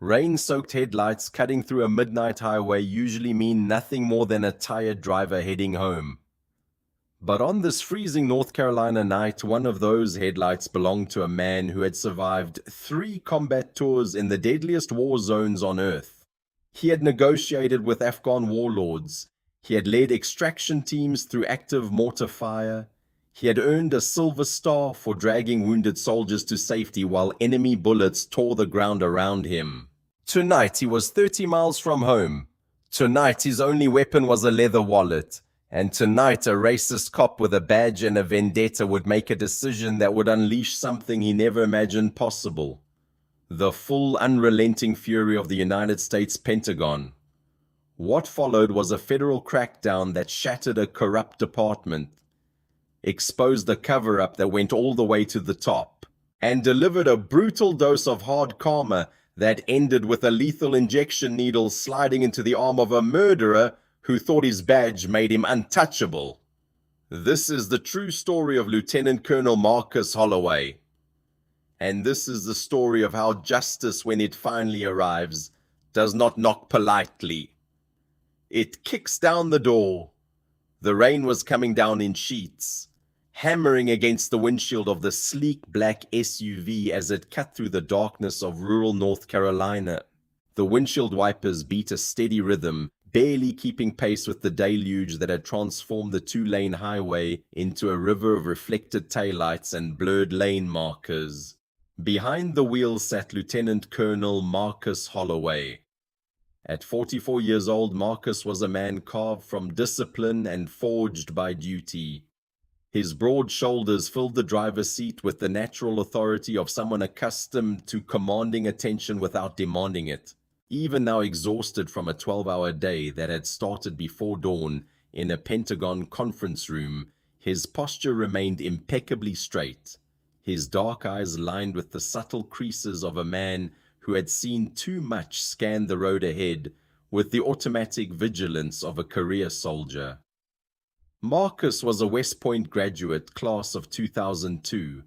Rain-soaked headlights cutting through a midnight highway usually mean nothing more than a tired driver heading home. But on this freezing North Carolina night, one of those headlights belonged to a man who had survived 3 combat tours in the deadliest war zones on Earth. He had negotiated with Afghan warlords. He had led extraction teams through active mortar fire. He had earned a Silver Star for dragging wounded soldiers to safety while enemy bullets tore the ground around him. Tonight he was 30 miles from home. Tonight his only weapon was a leather wallet. And tonight a racist cop with a badge and a vendetta would make a decision that would unleash something he never imagined possible. The full, unrelenting fury of the United States Pentagon. What followed was a federal crackdown that shattered a corrupt department, exposed a cover-up that went all the way to the top, and delivered a brutal dose of hard karma that ended with a lethal injection needle sliding into the arm of a murderer who thought his badge made him untouchable. This is the true story of Lieutenant Colonel Marcus Holloway. And this is the story of how justice, when it finally arrives, does not knock politely. It kicks down the door. The rain was coming down in sheets, hammering against the windshield of the sleek black SUV as it cut through the darkness of rural North Carolina. The windshield wipers beat a steady rhythm, barely keeping pace with the deluge that had transformed the 2-lane highway into a river of reflected taillights and blurred lane markers. Behind the wheel sat Lieutenant Colonel Marcus Holloway. At 44 years old, Marcus was a man carved from discipline and forged by duty. His broad shoulders filled the driver's seat with the natural authority of someone accustomed to commanding attention without demanding it. Even now exhausted from a 12-hour day that had started before dawn in a Pentagon conference room, his posture remained impeccably straight, his dark eyes lined with the subtle creases of a man who had seen too much scan the road ahead with the automatic vigilance of a career soldier. Marcus was a West Point graduate, class of 2002.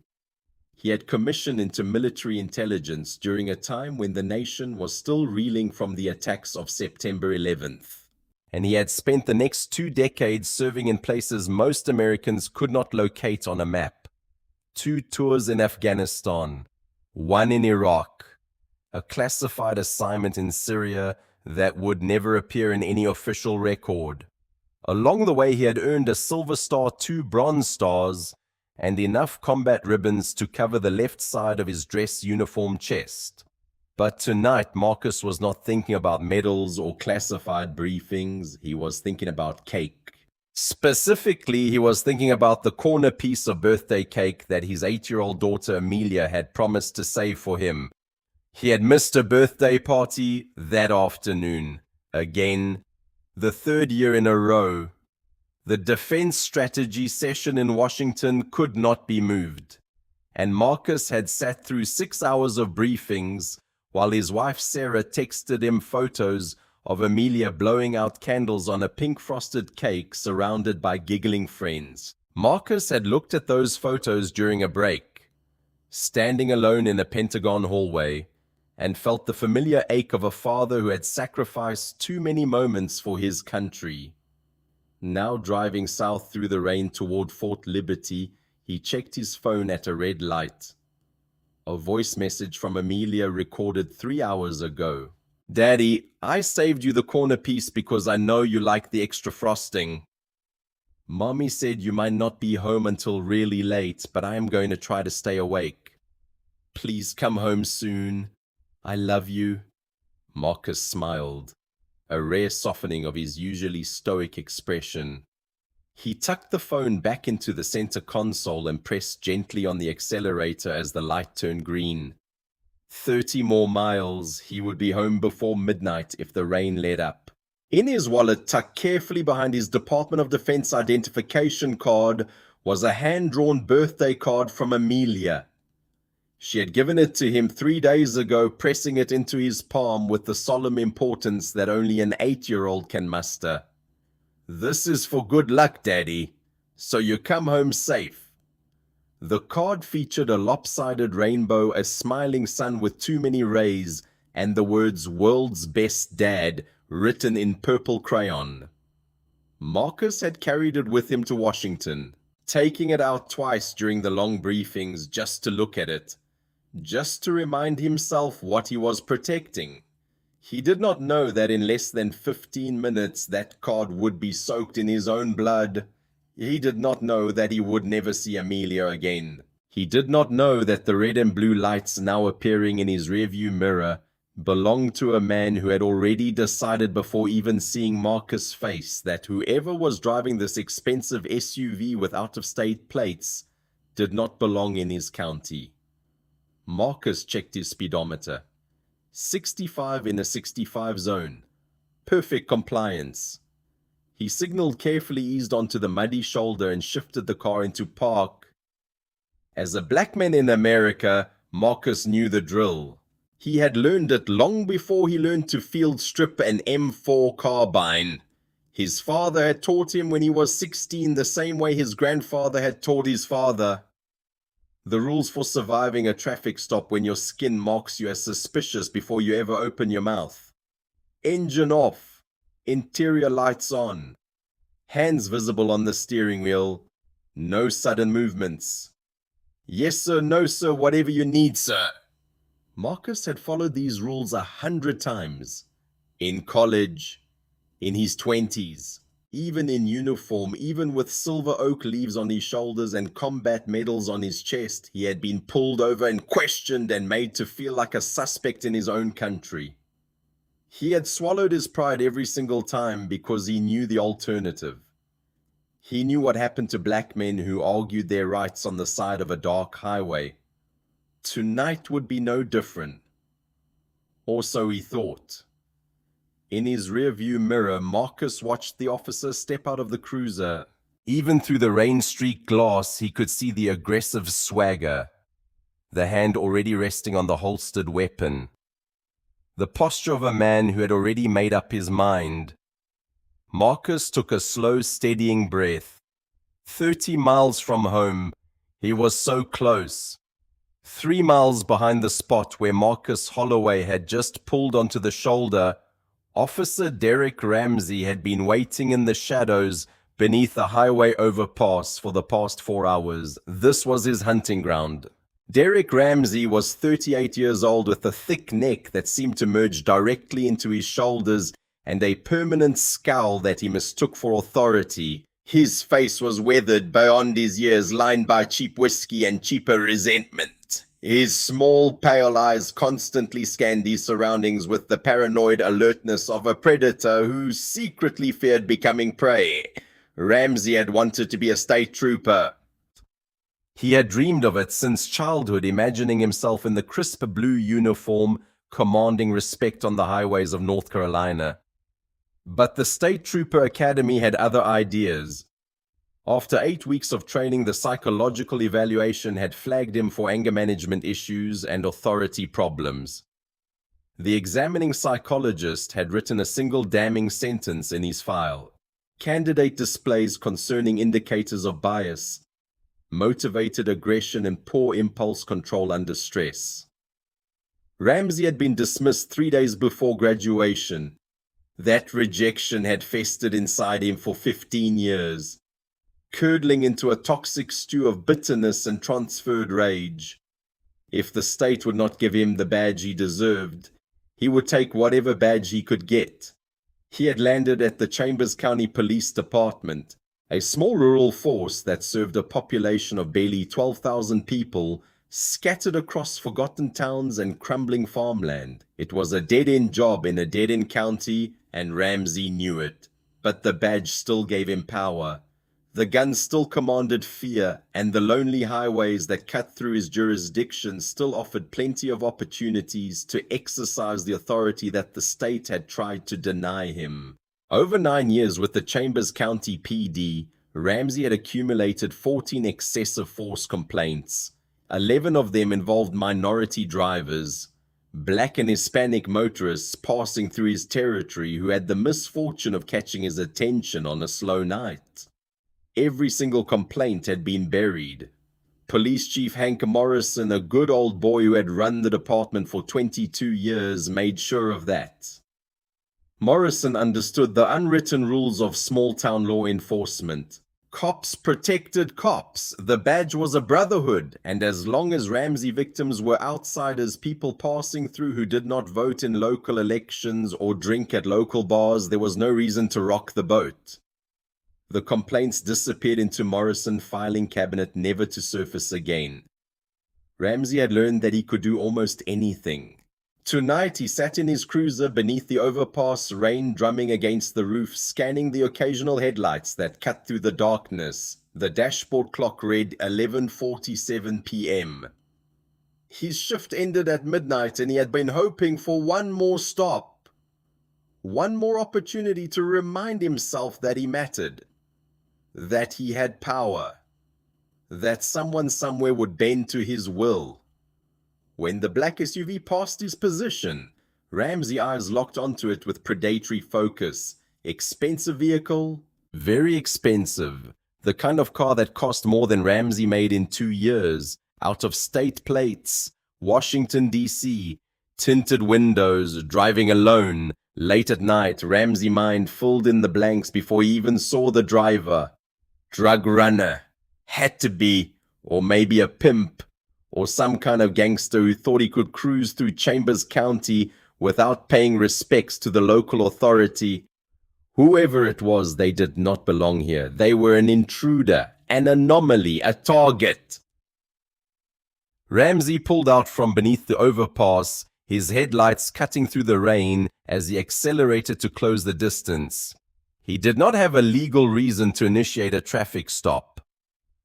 He had commissioned into military intelligence during a time when the nation was still reeling from the attacks of September 11th. And he had spent the next 2 decades serving in places most Americans could not locate on a map. 2 tours in Afghanistan, 1 in Iraq, a classified assignment in Syria that would never appear in any official record. Along the way, he had earned a Silver Star, 2 Bronze Stars, and enough combat ribbons to cover the left side of his dress uniform chest. But tonight, Marcus was not thinking about medals or classified briefings. He was thinking about cake. Specifically, he was thinking about the corner piece of birthday cake that his 8-year-old daughter Amelia had promised to save for him. He had missed a birthday party that afternoon. Again, the 3rd year in a row. The defense strategy session in Washington could not be moved, and Marcus had sat through 6 hours of briefings while his wife Sarah texted him photos of Amelia blowing out candles on a pink frosted cake surrounded by giggling friends. Marcus had looked at those photos during a break, standing alone in a Pentagon hallway, and felt the familiar ache of a father who had sacrificed too many moments for his country. Now driving south through the rain toward Fort Liberty, he checked his phone at a red light. A voice message from Amelia recorded 3 hours ago. "Daddy, I saved you the corner piece because I know you like the extra frosting. Mommy said you might not be home until really late, but I am going to try to stay awake. Please come home soon. I love you." Marcus smiled, a rare softening of his usually stoic expression. He tucked the phone back into the center console and pressed gently on the accelerator as the light turned green. 30 more miles. He would be home before midnight if the rain let up. In his wallet, tucked carefully behind his Department of Defense identification card, was a hand-drawn birthday card from Amelia. She had given it to him 3 days ago, pressing it into his palm with the solemn importance that only an 8-year-old can muster. "This is for good luck, Daddy, so you come home safe." The card featured a lopsided rainbow, a smiling sun with too many rays, and the words "World's Best Dad" written in purple crayon. Marcus had carried it with him to Washington, taking it out twice during the long briefings just to look at it, just to remind himself what he was protecting. He did not know that in less than 15 minutes that card would be soaked in his own blood. He did not know that he would never see Amelia again. He did not know that the red and blue lights now appearing in his rearview mirror belonged to a man who had already decided before even seeing Marcus' face that whoever was driving this expensive SUV with out-of-state plates did not belong in his county. Marcus checked his speedometer. 65 in a 65 zone. Perfect compliance. He signaled carefully, eased onto the muddy shoulder, and shifted the car into park. As a black man in America, Marcus knew the drill. He had learned it long before he learned to field strip an M4 carbine. His father had taught him when he was 16, the same way his grandfather had taught his father. The rules for surviving a traffic stop when your skin marks you as suspicious before you ever open your mouth. Engine off. Interior lights on. Hands visible on the steering wheel. No sudden movements. Yes sir, no sir, whatever you need, sir. Marcus had followed these rules 100 times. In college, in his 20s, even in uniform, even with silver oak leaves on his shoulders and combat medals on his chest, he had been pulled over and questioned and made to feel like a suspect in his own country. He had swallowed his pride every single time because he knew the alternative. He knew what happened to black men who argued their rights on the side of a dark highway. Tonight would be no different. Or so he thought. In his rearview mirror, Marcus watched the officer step out of the cruiser. Even through the rain-streaked glass, he could see the aggressive swagger, the hand already resting on the holstered weapon, the posture of a man who had already made up his mind. Marcus took a slow, steadying breath. 30 miles from home, he was so close. 3 miles behind the spot where Marcus Holloway had just pulled onto the shoulder, Officer Derek Ramsey had been waiting in the shadows beneath a highway overpass for the past 4 hours. This was his hunting ground. Derek Ramsey was 38 years old with a thick neck that seemed to merge directly into his shoulders and a permanent scowl that he mistook for authority. His face was weathered beyond his years, lined by cheap whiskey and cheaper resentment. His small, pale eyes constantly scanned his surroundings with the paranoid alertness of a predator who secretly feared becoming prey. Ramsey had wanted to be a state trooper. He had dreamed of it since childhood, imagining himself in the crisp blue uniform, commanding respect on the highways of North Carolina. But the State Trooper Academy had other ideas. After 8 weeks of training, the psychological evaluation had flagged him for anger management issues and authority problems. The examining psychologist had written a single damning sentence in his file. Candidate displays concerning indicators of bias, motivated aggression, and poor impulse control under stress. Ramsey had been dismissed 3 days before graduation. That rejection had festered inside him for 15 years, curdling into a toxic stew of bitterness and transferred rage. If the state would not give him the badge he deserved, he would take whatever badge he could get. He had landed at the Chambers County Police Department, a small rural force that served a population of barely 12,000 people scattered across forgotten towns and crumbling farmland. It was a dead-end job in a dead-end county, and Ramsey knew it. But the badge still gave him power. The gun still commanded fear, and the lonely highways that cut through his jurisdiction still offered plenty of opportunities to exercise the authority that the state had tried to deny him. Over 9 years with the Chambers County PD, Ramsey had accumulated 14 excessive force complaints. 11 of them involved minority drivers, Black and Hispanic motorists passing through his territory who had the misfortune of catching his attention on a slow night. Every single complaint had been buried. Police Chief Hank Morrison, a good old boy who had run the department for 22 years, made sure of that. Morrison understood the unwritten rules of small-town law enforcement. Cops protected cops. The badge was a brotherhood, and as long as Ramsey victims were outsiders, people passing through who did not vote in local elections or drink at local bars, there was no reason to rock the boat. The complaints disappeared into Morrison's filing cabinet, never to surface again. Ramsey had learned that he could do almost anything. Tonight he sat in his cruiser beneath the overpass, rain drumming against the roof, scanning the occasional headlights that cut through the darkness. The dashboard clock read 11:47 p.m. His shift ended at midnight, and he had been hoping for one more stop. One more opportunity to remind himself that he mattered. That he had power. That someone somewhere would bend to his will. When the black SUV passed his position, Ramsey's eyes locked onto it with predatory focus. Expensive vehicle? Very expensive. The kind of car that cost more than Ramsey made in 2 years. Out of state plates. Washington, D.C. Tinted windows. Driving alone. Late at night, Ramsey's mind filled in the blanks before he even saw the driver. Drug runner. Had to be. Or maybe a pimp. Or some kind of gangster who thought he could cruise through Chambers County without paying respects to the local authority. Whoever it was, they did not belong here. They were an intruder, an anomaly, a target. Ramsey pulled out from beneath the overpass, his headlights cutting through the rain as he accelerated to close the distance. He did not have a legal reason to initiate a traffic stop.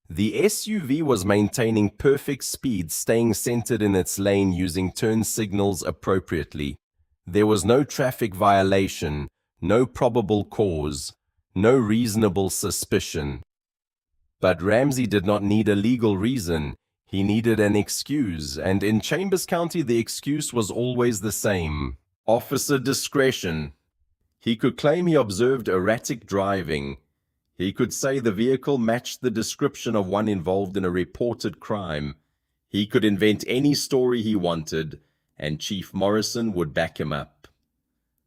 The SUV was maintaining perfect speed, staying centered in its lane, using turn signals appropriately. There was no traffic violation, no probable cause, no reasonable suspicion. But Ramsey did not need a legal reason. He needed an excuse, and in Chambers County the excuse was always the same. Officer discretion. He could claim he observed erratic driving. He could say the vehicle matched the description of one involved in a reported crime. He could invent any story he wanted, and Chief Morrison would back him up.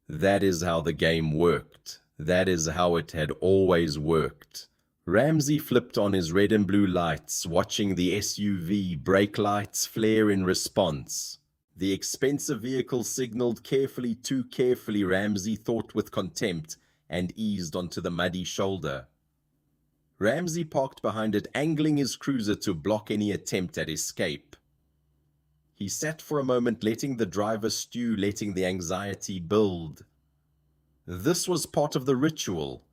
That is how the game worked. That is how it had always worked. Ramsey flipped on his red and blue lights, watching the SUV brake lights flare in response. The expensive vehicle signaled carefully, too carefully, Ramsey thought with contempt, and eased onto the muddy shoulder. Ramsey parked behind it, angling his cruiser to block any attempt at escape. He sat for a moment, letting the driver stew, letting the anxiety build. This was part of the ritual.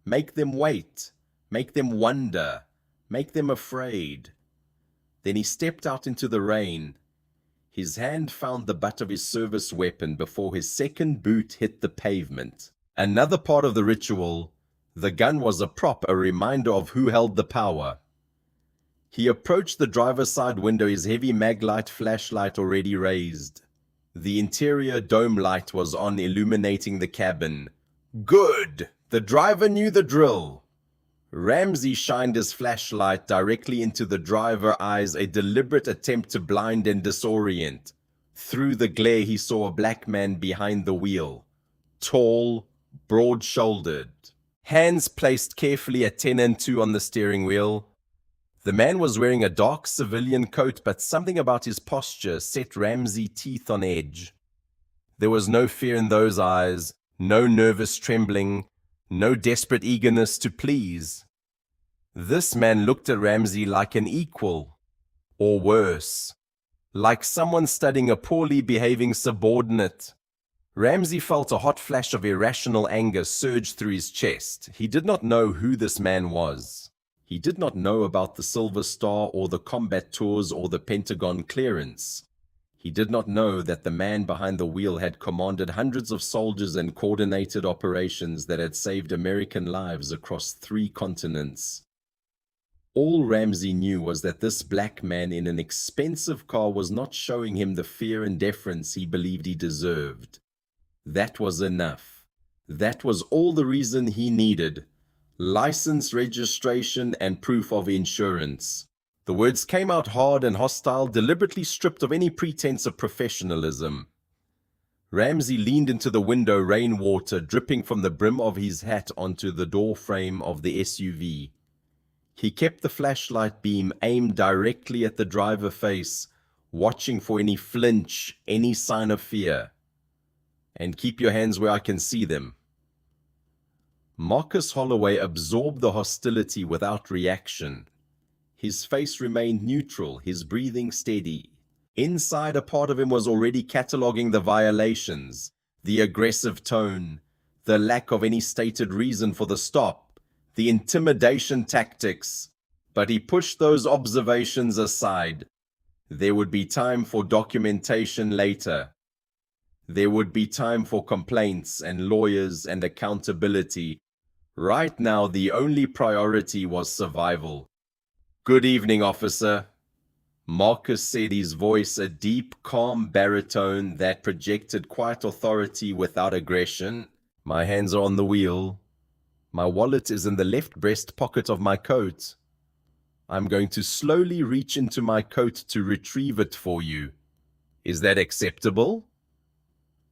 Make them wait. Make them wonder. Make them afraid. Then he stepped out into the rain. His hand found the butt of his service weapon before his second boot hit the pavement. Another part of the ritual. The gun was a prop, a reminder of who held the power. He approached the driver's side window, his heavy maglite flashlight already raised. The interior dome light was on, illuminating the cabin. Good! The driver knew the drill. Ramsey shined his flashlight directly into the driver's eyes, a deliberate attempt to blind and disorient. Through the glare he saw a black man behind the wheel. Tall, broad-shouldered. Hands placed carefully at 10 and 2 on the steering wheel. The man was wearing a dark civilian coat, but something about his posture set Ramsey's teeth on edge. There was no fear in those eyes, no nervous trembling, no desperate eagerness to please. This man looked at Ramsey like an equal, or worse, like someone studying a poorly behaving subordinate. Ramsey felt a hot flash of irrational anger surge through his chest. He did not know who this man was. He did not know about the Silver Star or the combat tours or the Pentagon clearance. He did not know that the man behind the wheel had commanded hundreds of soldiers and coordinated operations that had saved American lives across 3 continents. All Ramsey knew was that this black man in an expensive car was not showing him the fear and deference he believed he deserved. That was enough. That was all the reason he needed. License, registration, and proof of insurance. The words came out hard and hostile, deliberately stripped of any pretense of professionalism. Ramsey leaned into the window, rainwater dripping from the brim of his hat onto the door frame of the SUV. He kept the flashlight beam aimed directly at the driver's face, watching for any flinch, any sign of fear. "And keep your hands where I can see them." Marcus Holloway absorbed the hostility without reaction. His face remained neutral, his breathing steady. Inside, a part of him was already cataloguing the violations, the aggressive tone, the lack of any stated reason for the stop, the intimidation tactics. But he pushed those observations aside. There would be time for documentation later. There would be time for complaints and lawyers and accountability. Right now, the only priority was survival. "Good evening, officer." Marcus said, his voice a deep, calm baritone that projected quiet authority without aggression. "My hands are on the wheel. My wallet is in the left breast pocket of my coat. I'm going to slowly reach into my coat to retrieve it for you. Is that acceptable?"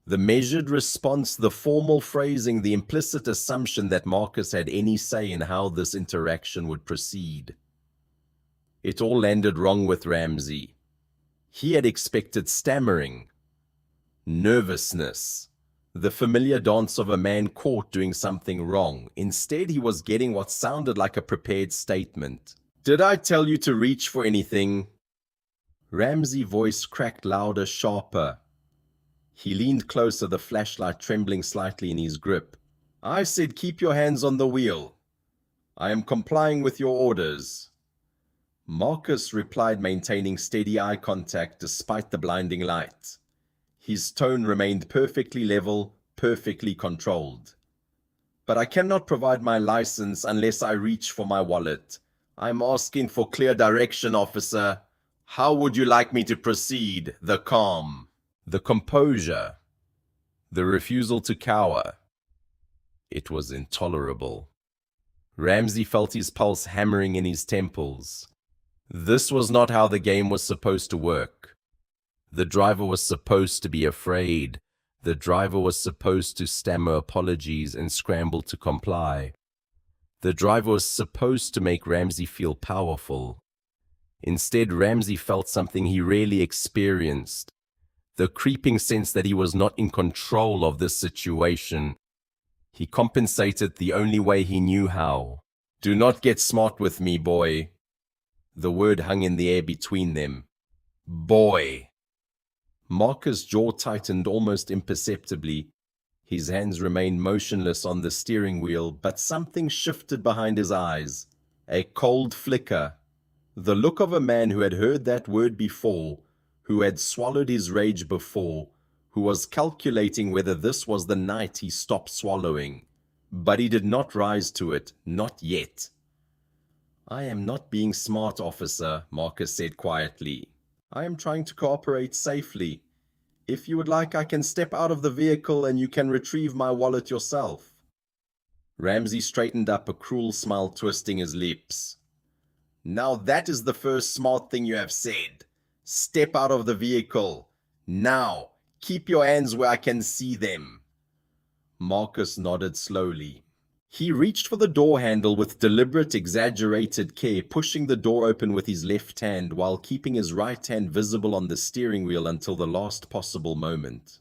The measured response, the formal phrasing, the implicit assumption that Marcus had any say in how this interaction would proceed. It all landed wrong with Ramsey. He had expected stammering, nervousness, the familiar dance of a man caught doing something wrong. Instead, he was getting what sounded like a prepared statement. "Did I tell you to reach for anything?" Ramsey's voice cracked louder, sharper. He leaned closer, the flashlight trembling slightly in his grip. "I said keep your hands on the wheel. I am complying with your orders." Marcus replied, maintaining steady eye contact despite the blinding light. His tone remained perfectly level, perfectly controlled. "But I cannot provide my license unless I reach for my wallet. I'm asking for clear direction, officer. How would you like me to proceed?" The calm, the composure, the refusal to cower. It was intolerable. Ramsey felt his pulse hammering in his temples. This was not how the game was supposed to work. The driver was supposed to be afraid. The driver was supposed to stammer apologies and scramble to comply. The driver was supposed to make Ramsey feel powerful. Instead, Ramsey felt something he rarely experienced, the creeping sense that he was not in control of this situation. He compensated the only way he knew how. "Do not get smart with me, boy." The word hung in the air between them. "Boy." Marcus' jaw tightened almost imperceptibly. His hands remained motionless on the steering wheel, but something shifted behind his eyes. A cold flicker. The look of a man who had heard that word before, who had swallowed his rage before, who was calculating whether this was the night he stopped swallowing. But he did not rise to it, not yet. "I am not being smart, officer," Marcus said quietly. "I am trying to cooperate safely. If you would like, I can step out of the vehicle and you can retrieve my wallet yourself." Ramsey straightened up, a cruel smile twisting his lips. "Now that is the first smart thing you have said. Step out of the vehicle. Now, keep your hands where I can see them." Marcus nodded slowly. He reached for the door handle with deliberate, exaggerated care, pushing the door open with his left hand while keeping his right hand visible on the steering wheel until the last possible moment.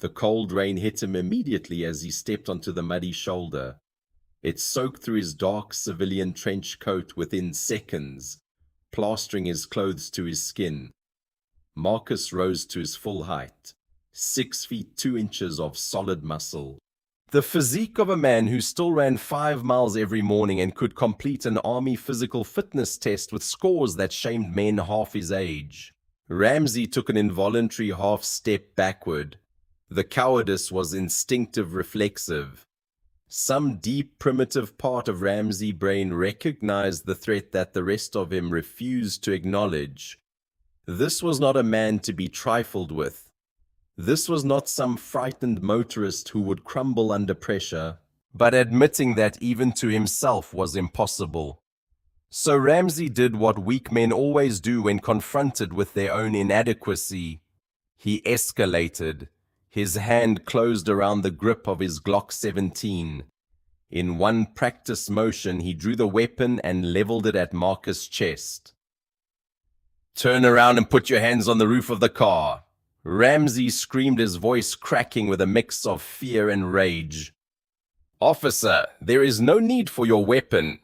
The cold rain hit him immediately as he stepped onto the muddy shoulder. It soaked through his dark civilian trench coat within seconds, plastering his clothes to his skin. Marcus rose to his full height, 6 feet 2 inches of solid muscle. The physique of a man who still ran 5 miles every morning and could complete an army physical fitness test with scores that shamed men half his age. Ramsey took an involuntary half step backward. The cowardice was instinctive, reflexive. Some deep, primitive part of Ramsey's brain recognized the threat that the rest of him refused to acknowledge. This was not a man to be trifled with. This was not some frightened motorist who would crumble under pressure, but admitting that even to himself was impossible. So Ramsey did what weak men always do when confronted with their own inadequacy. He escalated. His hand closed around the grip of his Glock 17. In one practice motion, he drew the weapon and leveled it at Marcus' chest. "Turn around and put your hands on the roof of the car." Ramsey screamed, his voice cracking with a mix of fear and rage. "Officer, there is no need for your weapon,"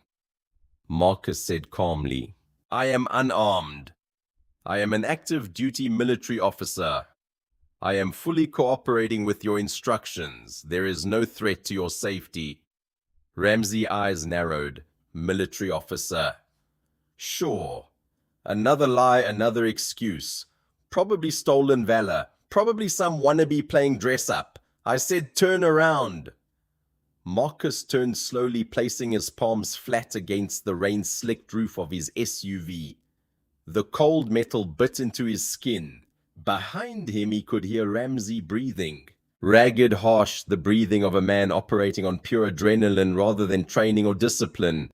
Marcus said calmly. "I am unarmed. I am an active duty military officer. I am fully cooperating with your instructions. There is no threat to your safety." Ramsey's eyes narrowed. Military officer. Sure. Another lie, another excuse. Probably stolen valor. Probably some wannabe playing dress-up. I said turn around. Marcus turned slowly, placing his palms flat against the rain-slicked roof of his SUV. The cold metal bit into his skin. Behind him he could hear Ramsey breathing. Ragged, harsh, the breathing of a man operating on pure adrenaline rather than training or discipline.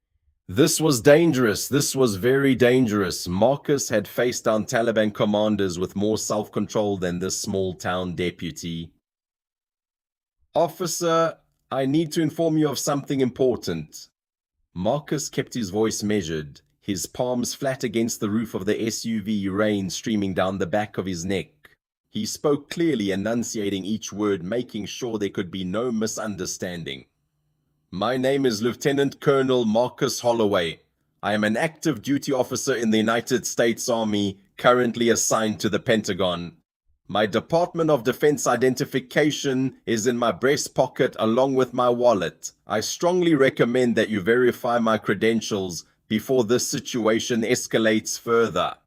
This was dangerous. This was very dangerous. Marcus had faced down Taliban commanders with more self-control than this small-town deputy. "Officer, I need to inform you of something important." Marcus kept his voice measured, his palms flat against the roof of the SUV, rain streaming down the back of his neck. He spoke clearly, enunciating each word, making sure there could be no misunderstanding. "My name is Lieutenant Colonel Marcus Holloway. I am an active duty officer in the United States Army, currently assigned to the Pentagon. My Department of Defense identification is in my breast pocket along with my wallet. I strongly recommend that you verify my credentials before this situation escalates further."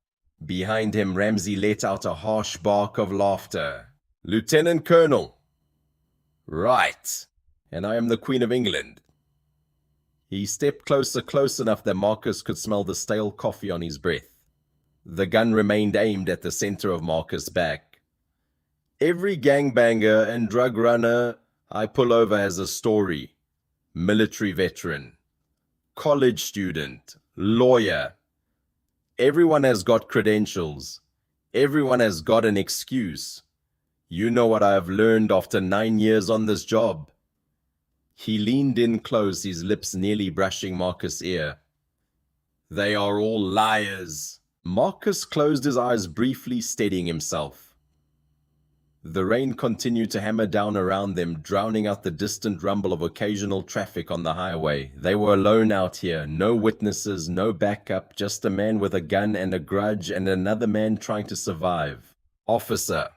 Behind him, Ramsey let out a harsh bark of laughter. "Lieutenant Colonel." "Right. And I am the Queen of England." He stepped closer, close enough that Marcus could smell the stale coffee on his breath. The gun remained aimed at the center of Marcus' back. "Every gangbanger and drug runner I pull over has a story. Military veteran, college student, lawyer. Everyone has got credentials. Everyone has got an excuse. You know what I have learned after 9 years on this job." He leaned in close, his lips nearly brushing Marcus' ear. "They are all liars." Marcus closed his eyes briefly, steadying himself. The rain continued to hammer down around them, drowning out the distant rumble of occasional traffic on the highway. They were alone out here, no witnesses, no backup, just a man with a gun and a grudge and another man trying to survive. "Officer,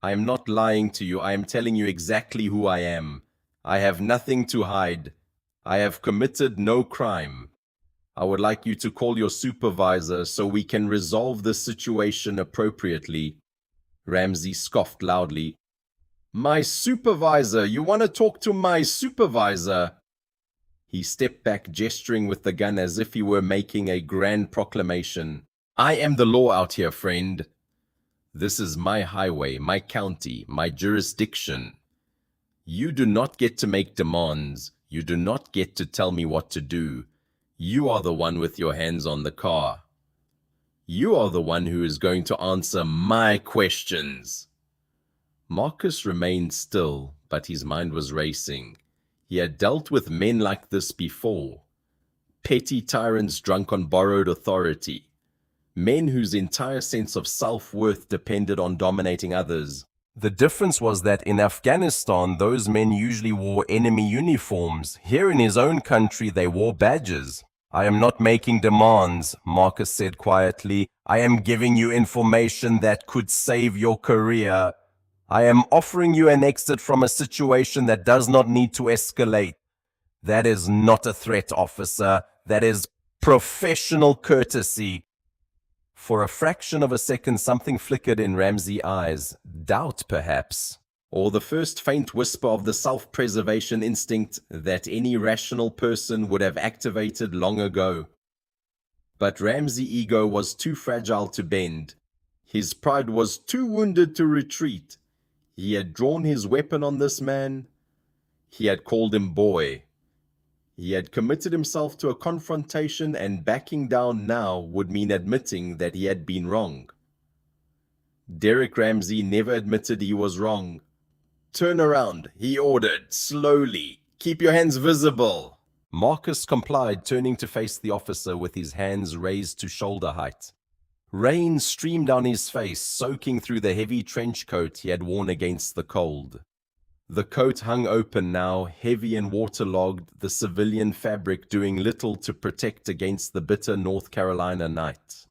I am not lying to you. I am telling you exactly who I am. I have nothing to hide. I have committed no crime. I would like you to call your supervisor so we can resolve this situation appropriately." Ramsey scoffed loudly. "My supervisor? You want to talk to my supervisor?" He stepped back, gesturing with the gun as if he were making a grand proclamation. "I am the law out here, friend. This is my highway, my county, my jurisdiction. You do not get to make demands. You do not get to tell me what to do. You are the one with your hands on the car. You are the one who is going to answer my questions." Marcus remained still, but his mind was racing. He had dealt with men like this before. Petty tyrants drunk on borrowed authority. Men whose entire sense of self-worth depended on dominating others. The difference was that in Afghanistan, those men usually wore enemy uniforms. Here in his own country, they wore badges. "I am not making demands," Marcus said quietly. "I am giving you information that could save your career. I am offering you an exit from a situation that does not need to escalate. That is not a threat, officer. That is professional courtesy." For a fraction of a second, something flickered in Ramsey's eyes. Doubt, perhaps. Or the first faint whisper of the self-preservation instinct that any rational person would have activated long ago. But Ramsey's ego was too fragile to bend. His pride was too wounded to retreat. He had drawn his weapon on this man. He had called him boy. He had committed himself to a confrontation, and backing down now would mean admitting that he had been wrong. Derek Ramsey never admitted he was wrong. "Turn around," he ordered, slowly. "Keep your hands visible." Marcus complied, turning to face the officer with his hands raised to shoulder height. Rain streamed down his face, soaking through the heavy trench coat he had worn against the cold. The coat hung open now, heavy and waterlogged, the civilian fabric doing little to protect against the bitter North Carolina night.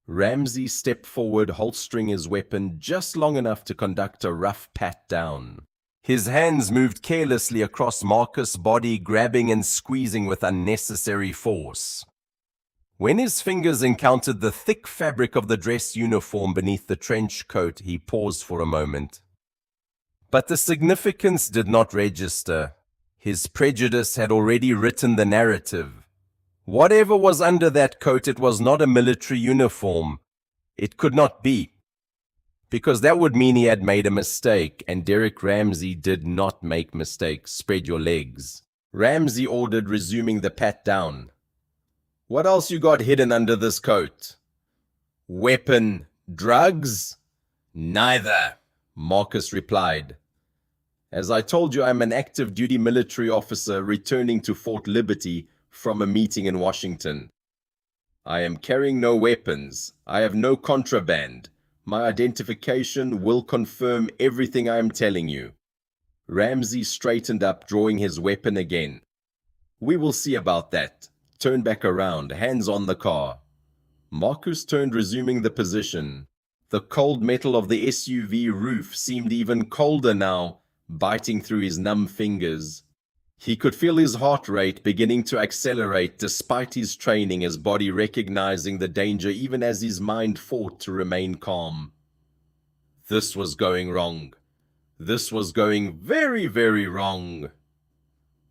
Ramsey stepped forward, holstering his weapon just long enough to conduct a rough pat down. His hands moved carelessly across Marcus' body, grabbing and squeezing with unnecessary force. When his fingers encountered the thick fabric of the dress uniform beneath the trench coat, he paused for a moment. But the significance did not register. His prejudice had already written the narrative. Whatever was under that coat, it was not a military uniform. It could not be. Because that would mean he had made a mistake, and Derek Ramsey did not make mistakes. "Spread your legs," Ramsey ordered, resuming the pat down. "What else you got hidden under this coat? Weapon, drugs?" "Neither," Marcus replied. "As I told you, I'm an active duty military officer returning to Fort Liberty from a meeting in Washington. I am carrying no weapons. I have no contraband. My identification will confirm everything I am telling you." Ramsey straightened up, drawing his weapon again. "We will see about that. Turn back around, hands on the car." Marcus turned, resuming the position. The cold metal of the SUV roof seemed even colder now, biting through his numb fingers. He could feel his heart rate beginning to accelerate despite his training, his body recognizing the danger even as his mind fought to remain calm. This was going wrong. This was going very, very wrong.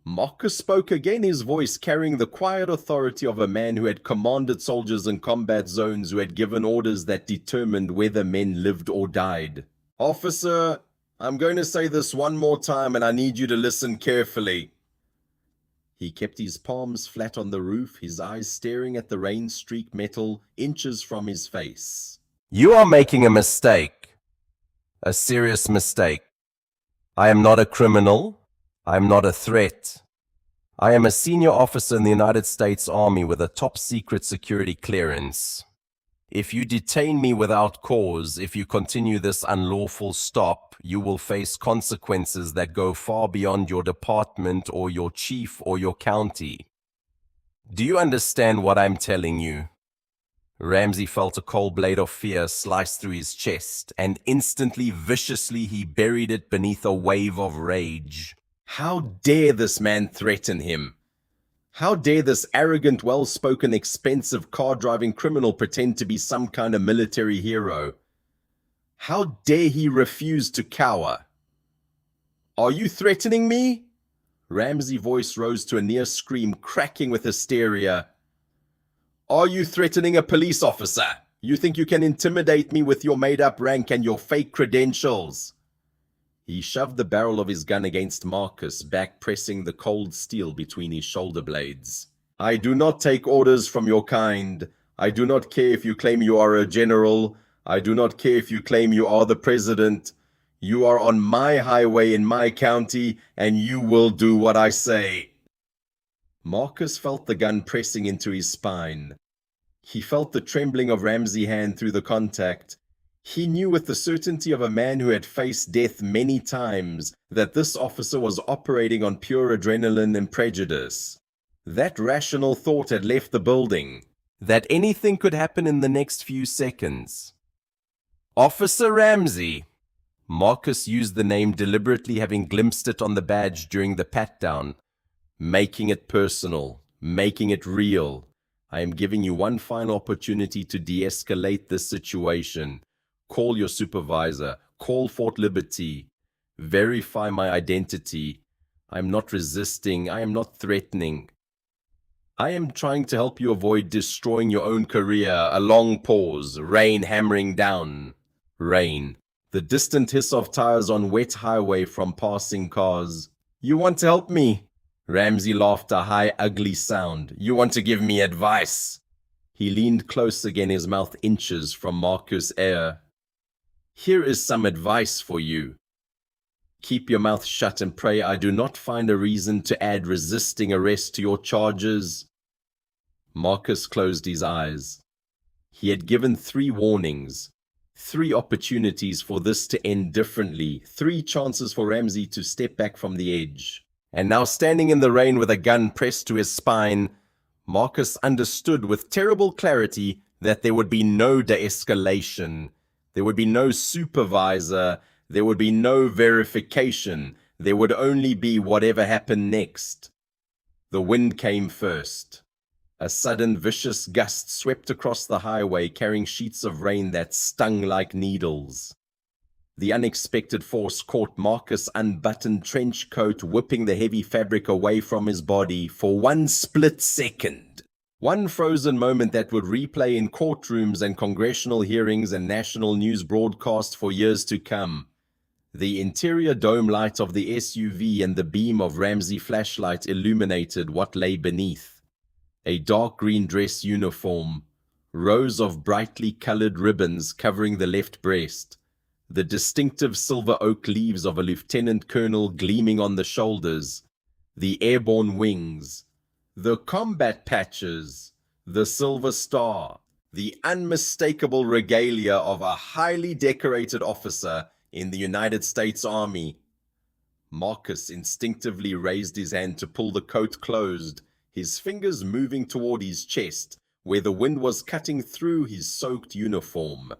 Marcus spoke again, his voice carrying the quiet authority of a man who had commanded soldiers in combat zones, who had given orders that determined whether men lived or died. "Officer, I'm going to say this one more time, and I need you to listen carefully." He kept his palms flat on the roof, his eyes staring at the rain-streaked metal inches from his face. "You are making a mistake. A serious mistake. I am not a criminal. I am not a threat. I am a senior officer in the United States Army with a top-secret security clearance. If you detain me without cause, if you continue this unlawful stop, you will face consequences that go far beyond your department or your chief or your county. Do you understand what I'm telling you?" Ramsey felt a cold blade of fear slice through his chest, and instantly, viciously, he buried it beneath a wave of rage. How dare this man threaten him? How dare this arrogant, well-spoken, expensive car-driving criminal pretend to be some kind of military hero? How dare he refuse to cower? "Are you threatening me?" Ramsey's voice rose to a near scream, cracking with hysteria. "Are you threatening a police officer? You think you can intimidate me with your made-up rank and your fake credentials?" He shoved the barrel of his gun against Marcus, back pressing the cold steel between his shoulder blades. "I do not take orders from your kind. I do not care if you claim you are a general. I do not care if you claim you are the president. You are on my highway in my county, and you will do what I say." Marcus felt the gun pressing into his spine. He felt the trembling of Ramsey's hand through the contact. He knew with the certainty of a man who had faced death many times that this officer was operating on pure adrenaline and prejudice. That rational thought had left the building, that anything could happen in the next few seconds. "Officer Ramsey." Marcus used the name deliberately, having glimpsed it on the badge during the pat-down, making it personal, making it real. "I am giving you one final opportunity to de-escalate this situation. Call your supervisor. Call Fort Liberty. Verify my identity. I am not resisting. I am not threatening. I am trying to help you avoid destroying your own career." A long pause. Rain hammering down. Rain. The distant hiss of tires on wet highway from passing cars. "You want to help me?" Ramsey laughed a high, ugly sound. You want to give me advice? He leaned close again, his mouth inches from Marcus' ear. Here is some advice for you. Keep your mouth shut and pray I do not find a reason to add resisting arrest to your charges. Marcus closed his eyes. He had given 3 warnings, 3 opportunities for this to end differently, 3 chances for Ramsey to step back from the edge. And now, standing in the rain with a gun pressed to his spine, Marcus understood with terrible clarity that there would be no de-escalation. There would be no supervisor. There would be no verification. There would only be whatever happened next. The wind came first. A sudden vicious gust swept across the highway, carrying sheets of rain that stung like needles. The unexpected force caught Marcus' unbuttoned trench coat, whipping the heavy fabric away from his body for one split second. One frozen moment that would replay in courtrooms and congressional hearings and national news broadcasts for years to come. The interior dome light of the SUV and the beam of Ramsey flashlight illuminated what lay beneath. A dark green dress uniform, rows of brightly colored ribbons covering the left breast, the distinctive silver oak leaves of a lieutenant colonel gleaming on the shoulders, the airborne wings, the combat patches, the silver star, the unmistakable regalia of a highly decorated officer in the United States Army. Marcus instinctively raised his hand to pull the coat closed, his fingers moving toward his chest, where the wind was cutting through his soaked uniform,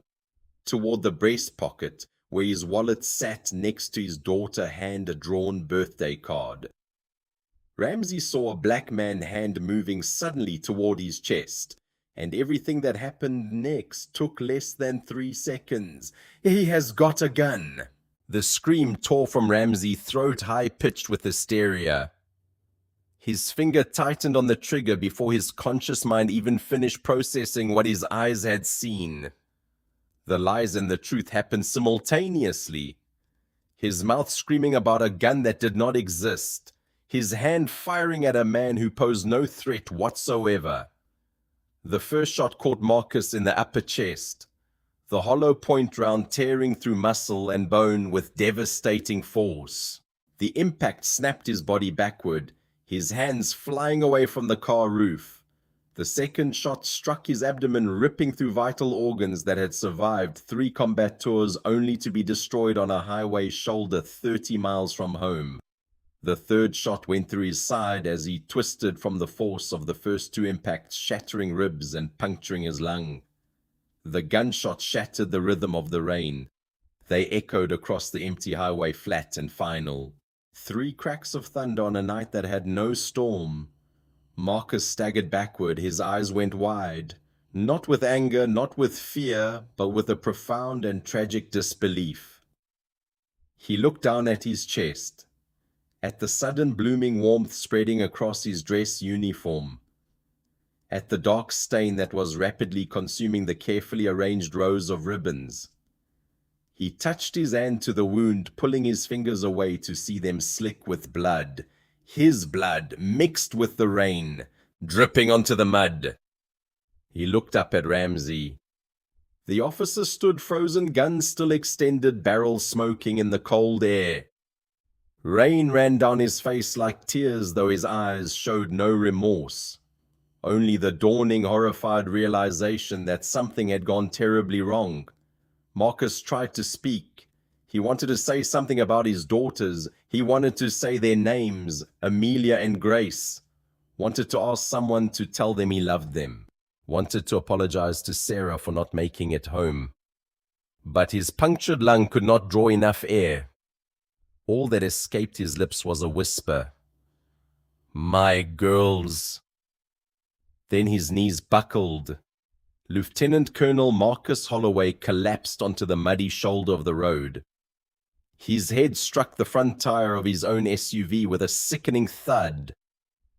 toward the breast pocket, where his wallet sat next to his daughter's hand-drawn birthday card. Ramsey saw a black man's hand moving suddenly toward his chest, and everything that happened next took less than 3 seconds. He has got a gun! The scream tore from Ramsey, throat high-pitched with hysteria. His finger tightened on the trigger before his conscious mind even finished processing what his eyes had seen. The lies and the truth happened simultaneously. His mouth screaming about a gun that did not exist. His hand firing at a man who posed no threat whatsoever. The first shot caught Marcus in the upper chest, the hollow point round tearing through muscle and bone with devastating force. The impact snapped his body backward, his hands flying away from the car roof. The second shot struck his abdomen, ripping through vital organs that had survived 3 combat tours only to be destroyed on a highway shoulder 30 miles from home. The third shot went through his side as he twisted from the force of the first 2 impacts, shattering ribs and puncturing his lung. The gunshot shattered the rhythm of the rain. They echoed across the empty highway, flat and final. 3 cracks of thunder on a night that had no storm. Marcus staggered backward, his eyes went wide, not with anger, not with fear, but with a profound and tragic disbelief. He looked down at his chest, at the sudden blooming warmth spreading across his dress uniform, at the dark stain that was rapidly consuming the carefully arranged rows of ribbons. He touched his hand to the wound, pulling his fingers away to see them slick with blood. His blood mixed with the rain, dripping onto the mud. He looked up at Ramsey. The officer stood frozen, gun still extended, barrel smoking in the cold air. Rain ran down his face like tears, though his eyes showed no remorse. Only the dawning, horrified realization that something had gone terribly wrong. Marcus tried to speak. He wanted to say something about his daughters. He wanted to say their names, Amelia and Grace. Wanted to ask someone to tell them he loved them. Wanted to apologize to Sarah for not making it home. But his punctured lung could not draw enough air. All that escaped his lips was a whisper. My girls. Then his knees buckled. Lieutenant Colonel Marcus Holloway collapsed onto the muddy shoulder of the road. His head struck the front tire of his own SUV with a sickening thud.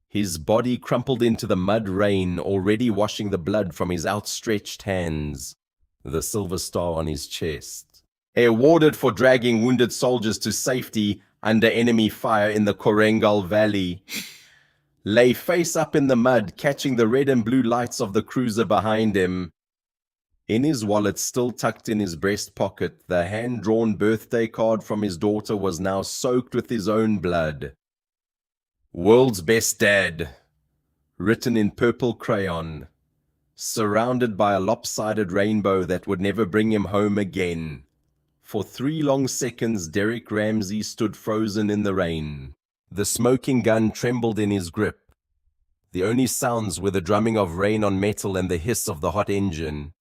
His body crumpled into the mud rain, already washing the blood from his outstretched hands. The silver star on his chest. Awarded for dragging wounded soldiers to safety under enemy fire in the Korengal Valley. lay face up in the mud, catching the red and blue lights of the cruiser behind him. In his wallet, still tucked in his breast pocket, the hand-drawn birthday card from his daughter was now soaked with his own blood. "World's best dad," written in purple crayon, surrounded by a lopsided rainbow that would never bring him home again. For 3 long seconds, Derek Ramsey stood frozen in the rain. The smoking gun trembled in his grip. The only sounds were the drumming of rain on metal and the hiss of the hot engine.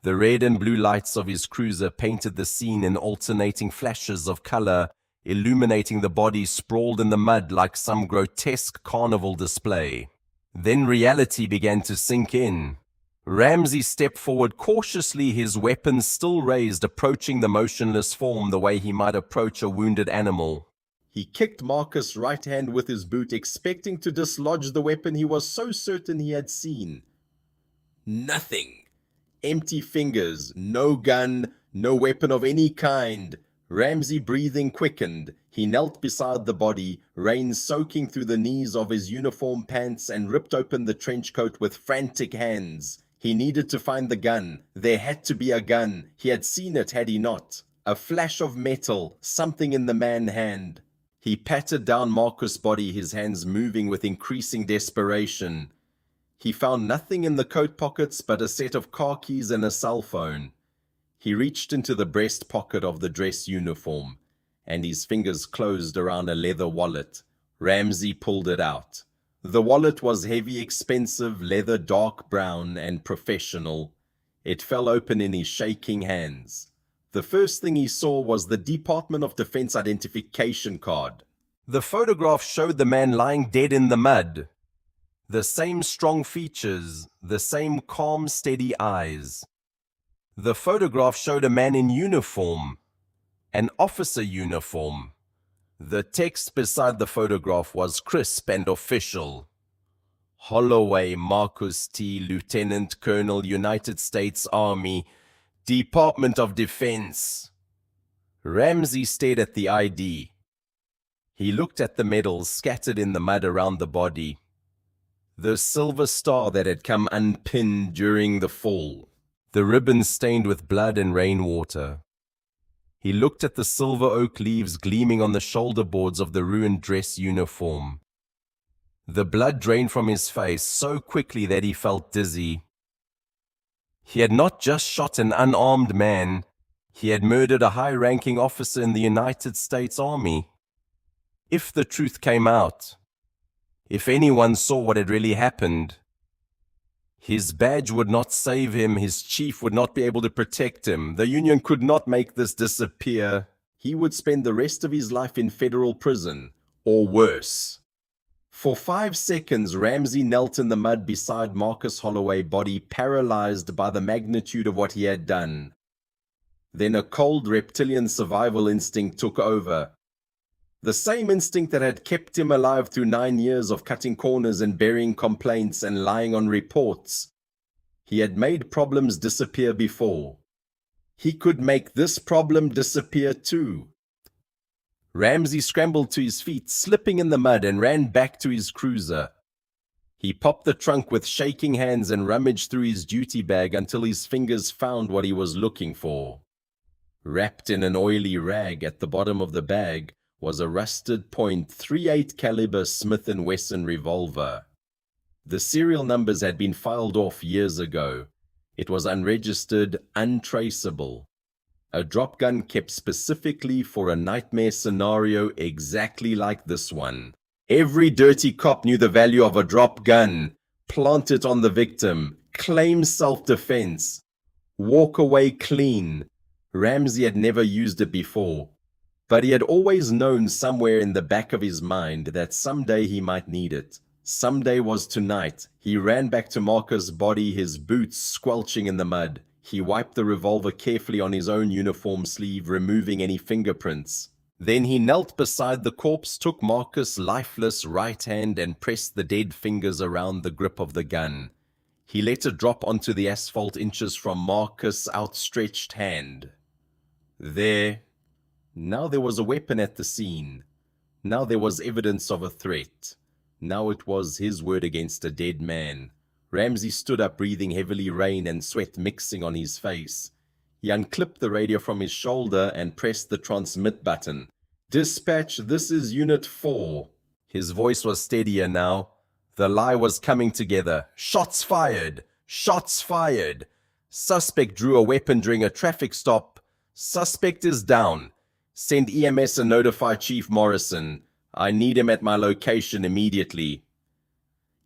The red and blue lights of his cruiser painted the scene in alternating flashes of color, illuminating the body sprawled in the mud like some grotesque carnival display. Then reality began to sink in. Ramsey stepped forward cautiously, his weapon still raised, approaching the motionless form the way he might approach a wounded animal. He kicked Marcus' right hand with his boot, expecting to dislodge the weapon he was so certain he had seen. Nothing. Empty fingers, no gun, no weapon of any kind. Ramsey breathing quickened. He knelt beside the body, rain soaking through the knees of his uniform pants, and ripped open the trench coat with frantic hands. He needed to find the gun. There had to be a gun. He had seen it, had he not? A flash of metal, something in the man hand. He patted down Marcus' body, his hands moving with increasing desperation. He found nothing in the coat pockets but a set of car keys and a cell phone. He reached into the breast pocket of the dress uniform, and his fingers closed around a leather wallet. Ramsey pulled it out. The wallet was heavy, expensive, leather, dark brown, and professional. It fell open in his shaking hands. The first thing he saw was the Department of Defense identification card. The photograph showed the man lying dead in the mud. The same strong features, the same calm, steady eyes. The photograph showed a man in uniform, an officer uniform. The text beside the photograph was crisp and official. Holloway Marcus T. Lieutenant Colonel, United States Army, Department of Defense. Ramsey stared at the ID. He looked at the medals scattered in the mud around the body. The silver star that had come unpinned during the fall. The ribbon stained with blood and rainwater. He looked at the silver oak leaves gleaming on the shoulder boards of the ruined dress uniform. The blood drained from his face so quickly that he felt dizzy. He had not just shot an unarmed man, he had murdered a high-ranking officer in the United States Army. If the truth came out, if anyone saw what had really happened, his badge would not save him, his chief would not be able to protect him, the Union could not make this disappear. He would spend the rest of his life in federal prison, or worse. For 5 seconds, Ramsey knelt in the mud beside Marcus Holloway, body paralyzed by the magnitude of what he had done. Then a cold reptilian survival instinct took over. The same instinct that had kept him alive through 9 years of cutting corners and burying complaints and lying on reports. He had made problems disappear before. He could make this problem disappear too. Ramsey scrambled to his feet, slipping in the mud, and ran back to his cruiser. He popped the trunk with shaking hands and rummaged through his duty bag until his fingers found what he was looking for. Wrapped in an oily rag at the bottom of the bag was a rusted .38 caliber Smith & Wesson revolver. The serial numbers had been filed off years ago. It was unregistered, untraceable. A drop gun kept specifically for a nightmare scenario exactly like this one. Every dirty cop knew the value of a drop gun. Plant it on the victim. Claim self-defense. Walk away clean. Ramsey had never used it before, but he had always known somewhere in the back of his mind that someday he might need it. Someday was tonight. He ran back to Marcus' body, his boots squelching in the mud. He wiped the revolver carefully on his own uniform sleeve, removing any fingerprints. Then he knelt beside the corpse, took Marcus' lifeless right hand and pressed the dead fingers around the grip of the gun. He let it drop onto the asphalt inches from Marcus' outstretched hand. There. Now there was a weapon at the scene. Now there was evidence of a threat. Now it was his word against a dead man. Ramsey stood up, breathing heavily, rain and sweat mixing on his face. He unclipped the radio from his shoulder and pressed the transmit button. "Dispatch, this is Unit 4. His voice was steadier now. The lie was coming together. "Shots fired! Shots fired! Suspect drew a weapon during a traffic stop. Suspect is down. Send EMS and notify Chief Morrison. I need him at my location immediately."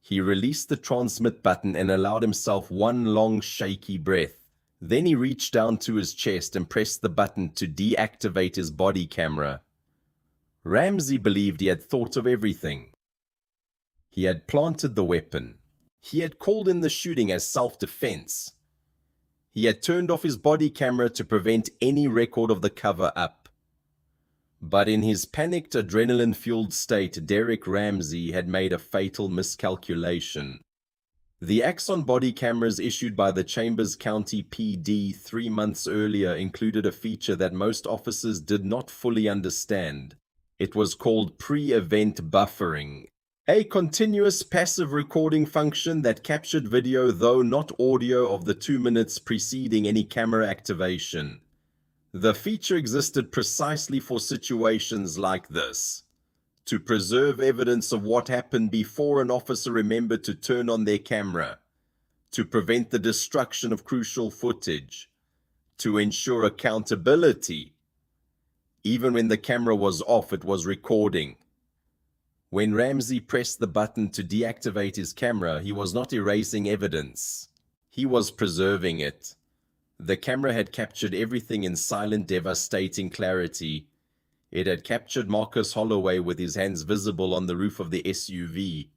He released the transmit button and allowed himself one long shaky breath. Then he reached down to his chest and pressed the button to deactivate his body camera. Ramsey believed he had thought of everything. He had planted the weapon. He had called in the shooting as self-defense. He had turned off his body camera to prevent any record of the cover-up. But in his panicked, adrenaline-fueled state, Derek Ramsey had made a fatal miscalculation. The Axon body cameras issued by the Chambers County PD 3 months earlier included a feature that most officers did not fully understand. It was called pre-event buffering, a continuous passive recording function that captured video, though not audio, of the 2 minutes preceding any camera activation. The feature existed precisely for situations like this, to preserve evidence of what happened before an officer remembered to turn on their camera, to prevent the destruction of crucial footage, to ensure accountability. Even when the camera was off, it was recording. When Ramsey pressed the button to deactivate his camera, he was not erasing evidence. He was preserving it. The camera had captured everything in silent, devastating clarity. It had captured Marcus Holloway with his hands visible on the roof of the SUV.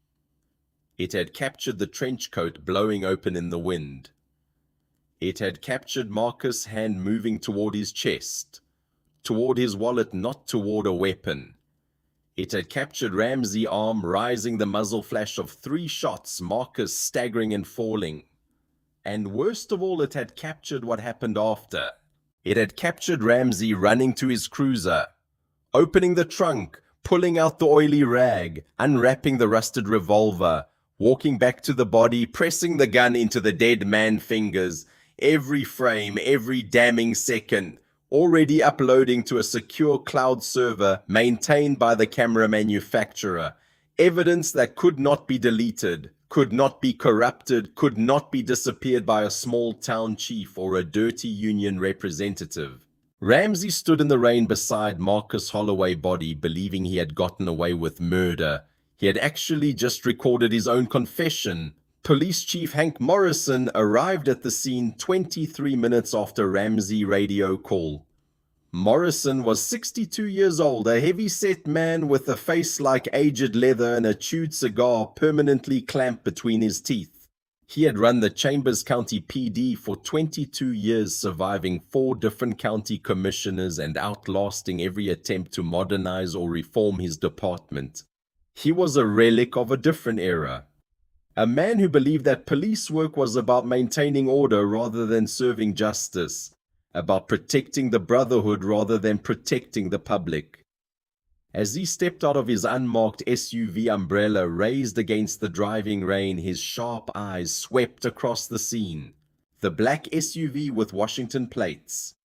It had captured the trench coat blowing open in the wind. It had captured Marcus' hand moving toward his chest, toward his wallet, not toward a weapon. It had captured Ramsey's arm rising, the muzzle flash of 3 shots, Marcus staggering and falling. And worst of all, it had captured what happened after. It had captured Ramsey running to his cruiser, opening the trunk, pulling out the oily rag, unwrapping the rusted revolver, walking back to the body, pressing the gun into the dead man's fingers, every frame, every damning second, already uploading to a secure cloud server maintained by the camera manufacturer, evidence that could not be deleted, could not be corrupted, could not be disappeared by a small town chief or a dirty union representative. Ramsey stood in the rain beside Marcus Holloway's body, believing he had gotten away with murder. He had actually just recorded his own confession. Police Chief Hank Morrison arrived at the scene 23 minutes after Ramsey's radio call. Morrison was 62 years old, a heavy-set man with a face like aged leather and a chewed cigar permanently clamped between his teeth. He had run the Chambers County PD for 22 years, surviving 4 different county commissioners and outlasting every attempt to modernize or reform his department. He was a relic of a different era. A man who believed that police work was about maintaining order rather than serving justice, about protecting the brotherhood rather than protecting the public. As he stepped out of his unmarked SUV, umbrella raised against the driving rain, his sharp eyes swept across the scene. The black SUV with Washington plates.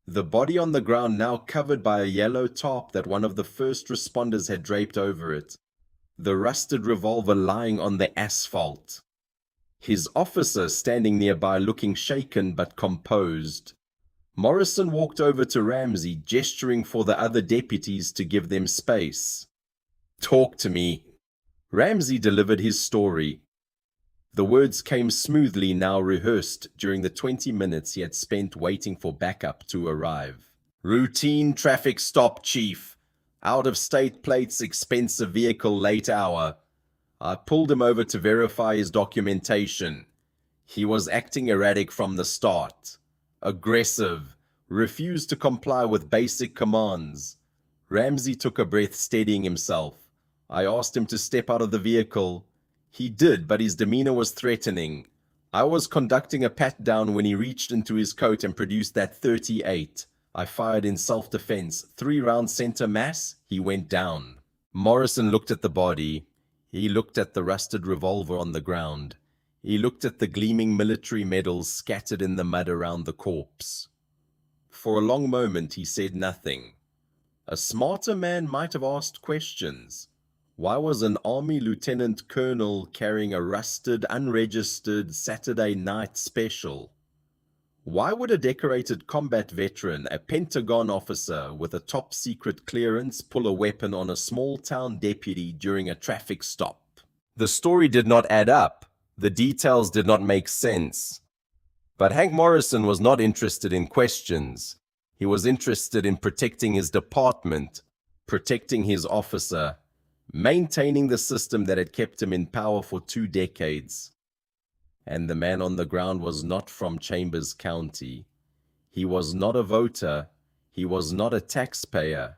The body on the ground, now covered by a yellow tarp that one of the first responders had draped over it. The rusted revolver lying on the asphalt. His officer standing nearby, looking shaken but composed. Morrison walked over to Ramsey, gesturing for the other deputies to give them space. "Talk to me." Ramsey delivered his story. The words came smoothly, now rehearsed during the 20 minutes he had spent waiting for backup to arrive. "Routine traffic stop, Chief. Out-of-state plates, expensive vehicle, late hour. I pulled him over to verify his documentation. He was acting erratic from the start. Aggressive. Refused to comply with basic commands." Ramsey took a breath, steadying himself. "I asked him to step out of the vehicle. He did, but his demeanor was threatening. I was conducting a pat-down when he reached into his coat and produced that .38. I fired in self-defense. 3 rounds center mass. He went down." Morrison looked at the body. He looked at the rusted revolver on the ground. He looked at the gleaming military medals scattered in the mud around the corpse. For a long moment he said nothing. A smarter man might have asked questions. Why was an army lieutenant colonel carrying a rusted, unregistered Saturday night special? Why would a decorated combat veteran, a Pentagon officer with a top-secret clearance, pull a weapon on a small-town deputy during a traffic stop? The story did not add up. The details did not make sense. But Hank Morrison was not interested in questions. He was interested in protecting his department, protecting his officer, maintaining the system that had kept him in power for 2 decades. And the man on the ground was not from Chambers County. He was not a voter. He was not a taxpayer.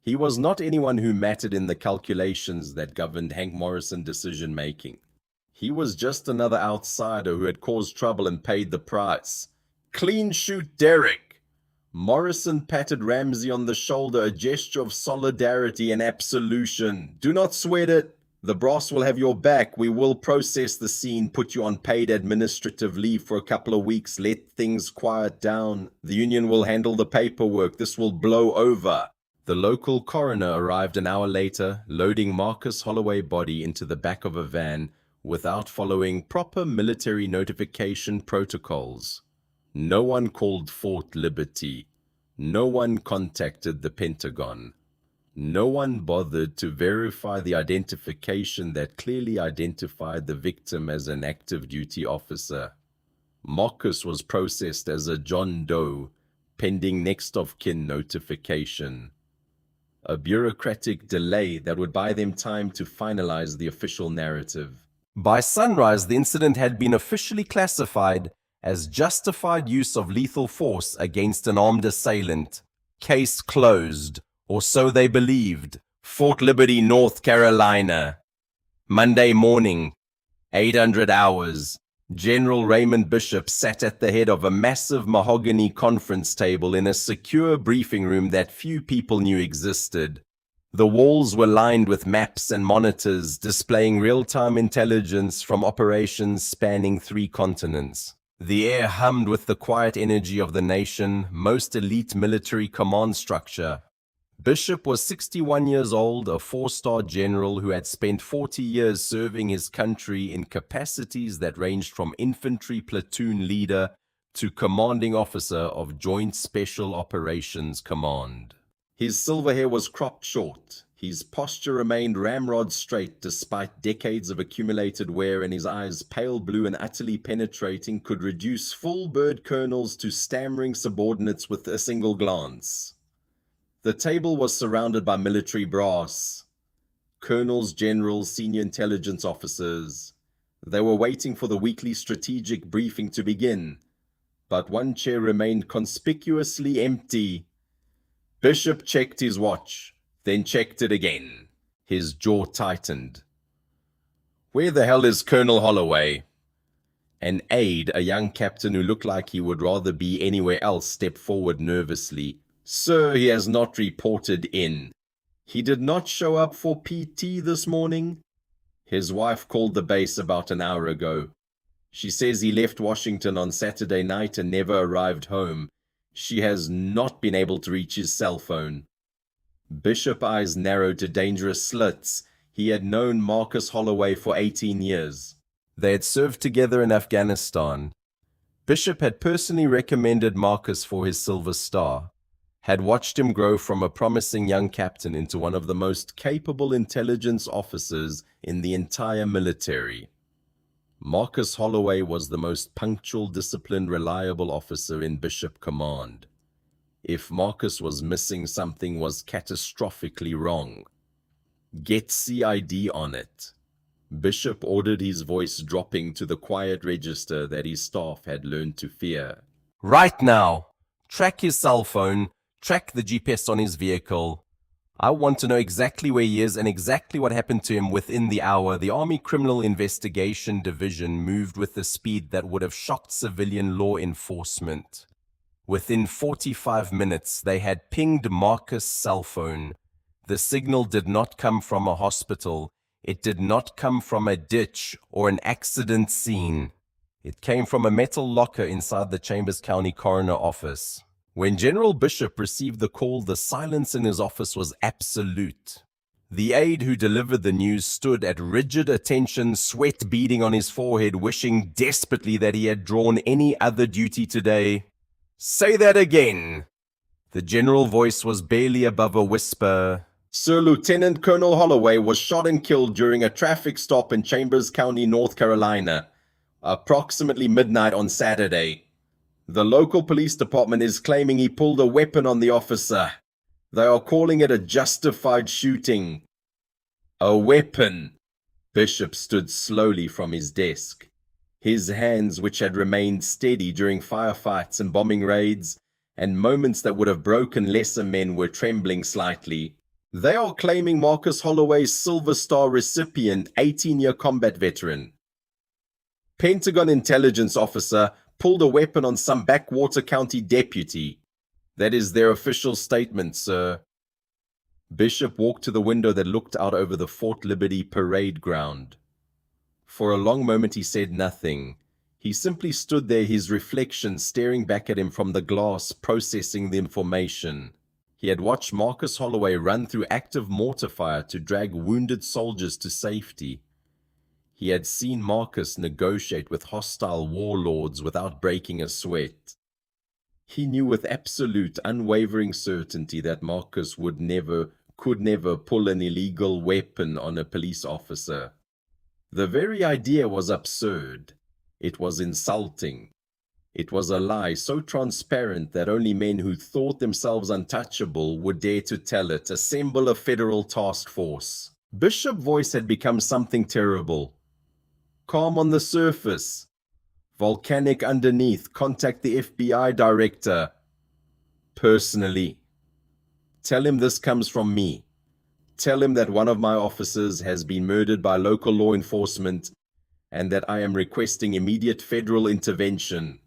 He was not anyone who mattered in the calculations that governed Hank Morrison decision-making. He was just another outsider who had caused trouble and paid the price. Clean shoot, Derek! Morrison patted Ramsey on the shoulder, a gesture of solidarity and absolution. Do not sweat it. The brass will have your back. We will process the scene, put you on paid administrative leave for a couple of weeks, let things quiet down. The union will handle the paperwork. This will blow over. The local coroner arrived an hour later, loading Marcus Holloway's body into the back of a van without following proper military notification protocols. No one called Fort Liberty. No one contacted the Pentagon. No one bothered to verify the identification that clearly identified the victim as an active duty officer. Marcus was processed as a John Doe, pending next of kin notification. A bureaucratic delay that would buy them time to finalize the official narrative. By sunrise, the incident had been officially classified as justified use of lethal force against an armed assailant. Case closed. Or so they believed. Fort Liberty, North Carolina. Monday morning, 800 hours. General Raymond Bishop sat at the head of a massive mahogany conference table in a secure briefing room that few people knew existed. The walls were lined with maps and monitors displaying real-time intelligence from operations spanning 3 continents. The air hummed with the quiet energy of the nation's most elite military command structure. Bishop was 61 years old, a 4-star general who had spent 40 years serving his country in capacities that ranged from infantry platoon leader to commanding officer of Joint Special Operations Command. His silver hair was cropped short. His posture remained ramrod straight despite decades of accumulated wear, and his eyes, pale blue and utterly penetrating, could reduce full bird colonels to stammering subordinates with a single glance. The table was surrounded by military brass, colonels, generals, senior intelligence officers. They were waiting for the weekly strategic briefing to begin, but one chair remained conspicuously empty. Bishop checked his watch, then checked it again. His jaw tightened. Where the hell is Colonel Holloway? An aide, a young captain who looked like he would rather be anywhere else, stepped forward nervously. Sir, he has not reported in. He did not show up for PT this morning. His wife called the base about an hour ago. She says he left Washington on Saturday night and never arrived home. She has not been able to reach his cell phone. Bishop's eyes narrowed to dangerous slits. He had known Marcus Holloway for 18 years. They had served together in Afghanistan. Bishop had personally recommended Marcus for his Silver Star, had watched him grow from a promising young captain into one of the most capable intelligence officers in the entire military. Marcus Holloway was the most punctual, disciplined, reliable officer in Bishop command. If Marcus was missing, something was catastrophically wrong. Get CID on it. Bishop ordered, his voice dropping to the quiet register that his staff had learned to fear. Right now, track his cell phone. Track the GPS on his vehicle. I want to know exactly where he is and exactly what happened to him within the hour. The Army Criminal Investigation Division moved with a speed that would have shocked civilian law enforcement. Within 45 minutes, they had pinged Marcus' cell phone. The signal did not come from a hospital. It did not come from a ditch or an accident scene. It came from a metal locker inside the Chambers County Coroner office. When General Bishop received the call, the silence in his office was absolute. The aide who delivered the news stood at rigid attention, sweat beading on his forehead, wishing desperately that he had drawn any other duty today. "Say that again." The general voice was barely above a whisper. "Sir Lieutenant Colonel Holloway was shot and killed during a traffic stop in Chambers County, North Carolina, approximately midnight on Saturday. The local police department is claiming he pulled a weapon on the officer. They are calling it a justified shooting." A weapon. Bishop stood slowly from his desk. His hands, which had remained steady during firefights and bombing raids, and moments that would have broken lesser men, were trembling slightly. "They are claiming Marcus Holloway's Silver Star recipient, 18-year combat veteran. Pentagon intelligence officer pulled a weapon on some backwater county deputy. That is their official statement, sir." Bishop walked to the window that looked out over the Fort Liberty parade ground. For a long moment he said nothing. He simply stood there, his reflection staring back at him from the glass, processing the information. He had watched Marcus Holloway run through active mortar fire to drag wounded soldiers to safety. He had seen Marcus negotiate with hostile warlords without breaking a sweat. He knew with absolute, unwavering certainty that Marcus could never pull an illegal weapon on a police officer. The very idea was absurd. It was insulting. It was a lie so transparent that only men who thought themselves untouchable would dare to tell it. Assemble a federal task force. Bishop's voice had become something terrible. Calm on the surface. Volcanic underneath. Contact the FBI director. Personally. Tell him this comes from me. Tell him that one of my officers has been murdered by local law enforcement and that I am requesting immediate federal intervention.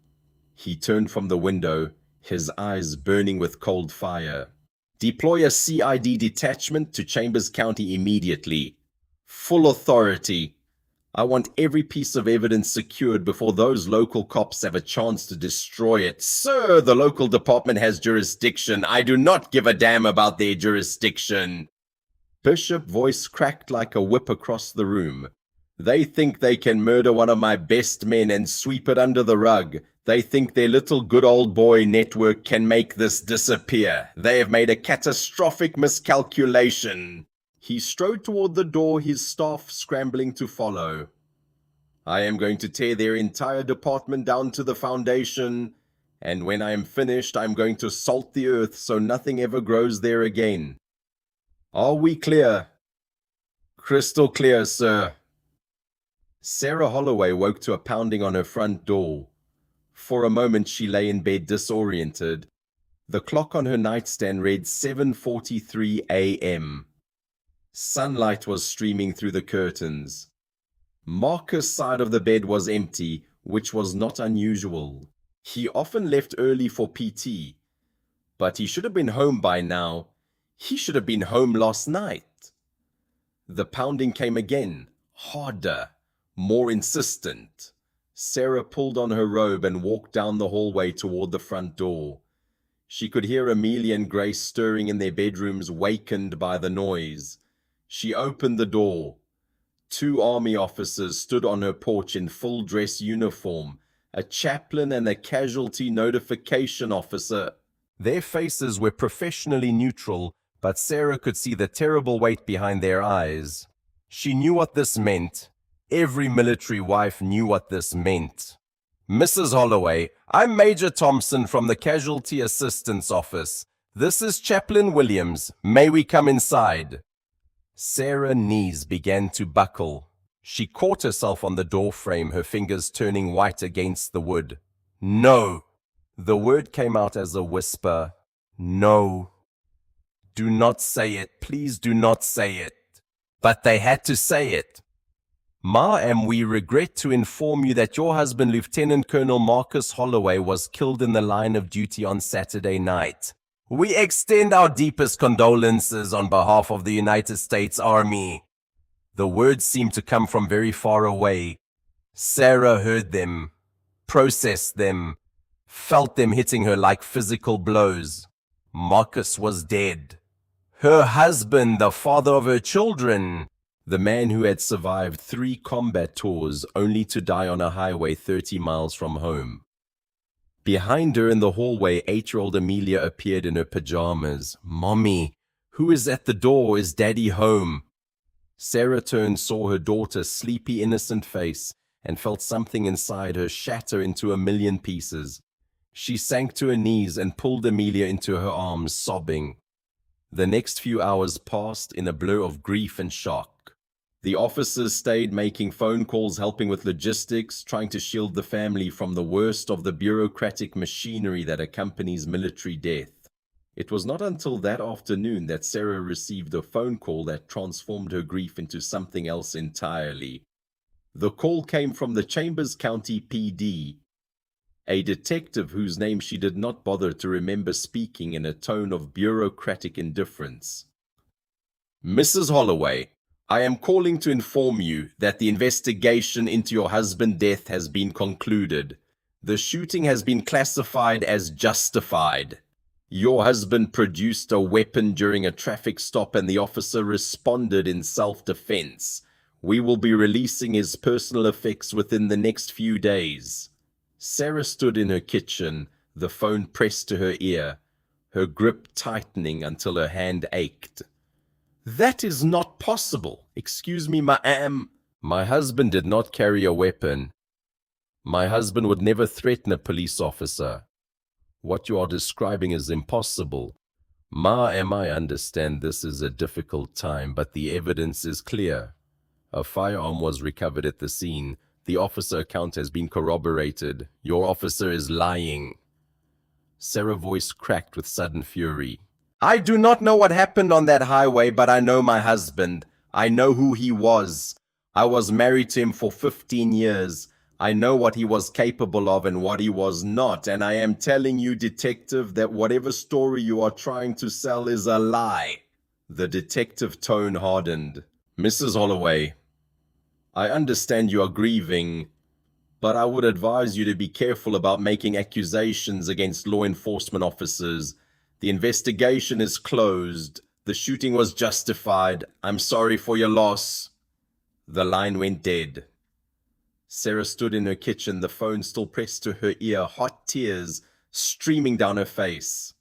He turned from the window, his eyes burning with cold fire. Deploy a CID detachment to Chambers County immediately. Full authority. I want every piece of evidence secured before those local cops have a chance to destroy it. Sir, the local department has jurisdiction. I do not give a damn about their jurisdiction. Bishop's voice cracked like a whip across the room. They think they can murder one of my best men and sweep it under the rug. They think their little good old boy network can make this disappear. They have made a catastrophic miscalculation. He strode toward the door, his staff scrambling to follow. I am going to tear their entire department down to the foundation, and when I am finished, I am going to salt the earth so nothing ever grows there again. Are we clear? Crystal clear, sir. Sarah Holloway woke to a pounding on her front door. For a moment she lay in bed disoriented. The clock on her nightstand read 7:43 a.m. Sunlight was streaming through the curtains. Marcus' side of the bed was empty, which was not unusual. He often left early for PT, but he should have been home by now. He should have been home last night. The pounding came again, harder, more insistent. Sarah pulled on her robe and walked down the hallway toward the front door. She could hear Amelia and Grace stirring in their bedrooms, wakened by the noise. She opened the door. 2 army officers stood on her porch in full dress uniform, a chaplain and a casualty notification officer. Their faces were professionally neutral, but Sarah could see the terrible weight behind their eyes. She knew what this meant. Every military wife knew what this meant. Mrs. Holloway, I'm Major Thompson from the Casualty Assistance Office. This is Chaplain Williams. May we come inside? Sarah's knees began to buckle. She caught herself on the door frame, her fingers turning white against the wood. No. The word came out as a whisper. No. Do not say it. Please do not say it. But they had to say it. Ma'am, we regret to inform you that your husband, Lieutenant Colonel Marcus Holloway, was killed in the line of duty on Saturday night. We extend our deepest condolences on behalf of the United States Army. The words seemed to come from very far away. Sarah heard them, processed them, felt them hitting her like physical blows. Marcus was dead. Her husband, the father of her children, the man who had survived 3 combat tours only to die on a highway 30 miles from home. Behind her in the hallway, 8-year-old Amelia appeared in her pajamas. "Mommy, who is at the door? Is Daddy home?" Sarah turned, saw her daughter's sleepy, innocent face, and felt something inside her shatter into a million pieces. She sank to her knees and pulled Amelia into her arms, sobbing. The next few hours passed in a blur of grief and shock. The officers stayed making phone calls, helping with logistics, trying to shield the family from the worst of the bureaucratic machinery that accompanies military death. It was not until that afternoon that Sarah received a phone call that transformed her grief into something else entirely. The call came from the Chambers County PD, a detective whose name she did not bother to remember, speaking in a tone of bureaucratic indifference. "Mrs. Holloway, I am calling to inform you that the investigation into your husband's death has been concluded. The shooting has been classified as justified. Your husband produced a weapon during a traffic stop and the officer responded in self-defense. We will be releasing his personal effects within the next few days." Sarah stood in her kitchen, the phone pressed to her ear, her grip tightening until her hand ached. "That is not possible. Excuse me, ma'am. My husband did not carry a weapon. My husband would never threaten a police officer. What you are describing is impossible. Ma'am, I understand this is a difficult time, but the evidence is clear. A firearm was recovered at the scene. The officer account has been corroborated. Your officer is lying." Sarah's voice cracked with sudden fury. "I do not know what happened on that highway, but I know my husband. I know who he was. I was married to him for 15 years. I know what he was capable of and what he was not, and I am telling you, detective, that whatever story you are trying to sell is a lie." The detective's tone hardened. "Mrs. Holloway, I understand you are grieving, but I would advise you to be careful about making accusations against law enforcement officers. The investigation is closed. The shooting was justified. I'm sorry for your loss." The line went dead. Sarah stood in her kitchen, the phone still pressed to her ear, hot tears streaming down her face.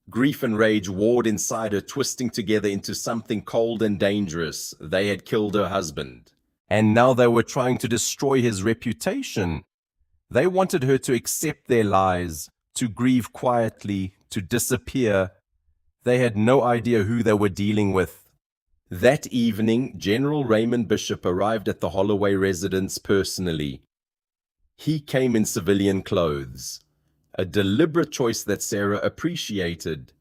Grief and rage warred inside her, twisting together into something cold and dangerous. They had killed her husband, and now they were trying to destroy his reputation. They wanted her to accept their lies, to grieve quietly, to disappear. They had no idea who they were dealing with. That evening, General Raymond Bishop arrived at the Holloway residence personally. He came in civilian clothes, a deliberate choice that Sarah appreciated.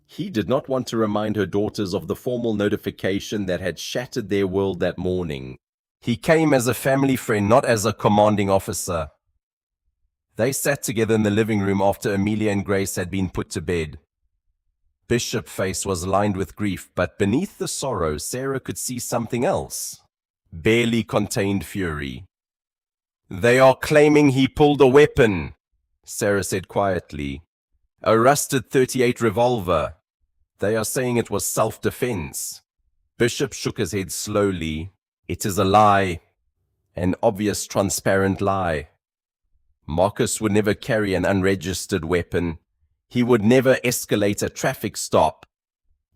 He did not want to remind her daughters of the formal notification that had shattered their world that morning. He came as a family friend, not as a commanding officer. They sat together in the living room after Amelia and Grace had been put to bed. Bishop's face was lined with grief, but beneath the sorrow, Sarah could see something else. Barely contained fury. "They are claiming he pulled a weapon," Sarah said quietly. "A rusted .38 revolver. They are saying it was self-defense." Bishop shook his head slowly. "It is a lie. An obvious, transparent lie. Marcus would never carry an unregistered weapon. He would never escalate a traffic stop.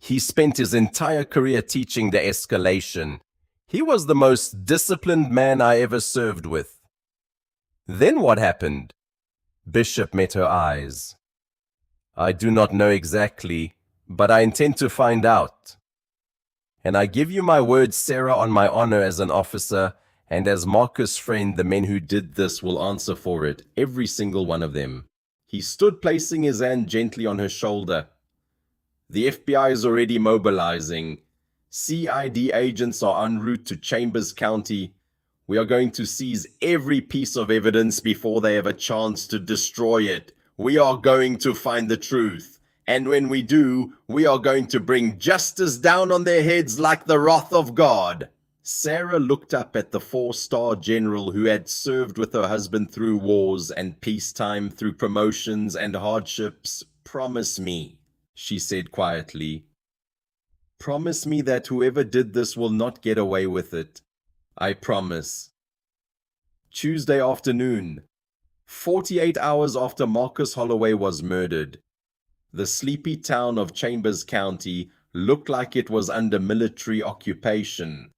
He spent his entire career teaching de-escalation. He was the most disciplined man I ever served with." "Then what happened?" Bishop met her eyes. "I do not know exactly, but I intend to find out. And I give you my word, Sarah, on my honor as an officer and as Marcus' friend, the men who did this will answer for it, every single one of them." He stood, placing his hand gently on her shoulder. "The FBI is already mobilizing. CID agents are en route to Chambers County. We are going to seize every piece of evidence before they have a chance to destroy it. We are going to find the truth. And when we do, we are going to bring justice down on their heads like the wrath of God." Sarah looked up at the four-star general who had served with her husband through wars and peacetime, through promotions and hardships. "Promise me," she said quietly. "Promise me that whoever did this will not get away with it. I promise." Tuesday afternoon, 48 hours after Marcus Holloway was murdered, the sleepy town of Chambers County looked like it was under military occupation.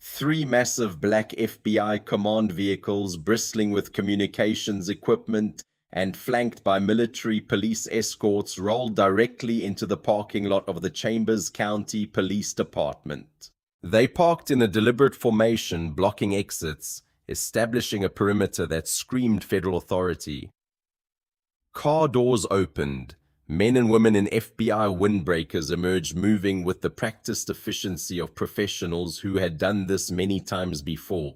3 massive black FBI command vehicles bristling with communications equipment and flanked by military police escorts rolled directly into the parking lot of the Chambers County Police Department. They parked in a deliberate formation, blocking exits, establishing a perimeter that screamed federal authority. Car doors opened. Men and women in FBI windbreakers emerged, moving with the practiced efficiency of professionals who had done this many times before.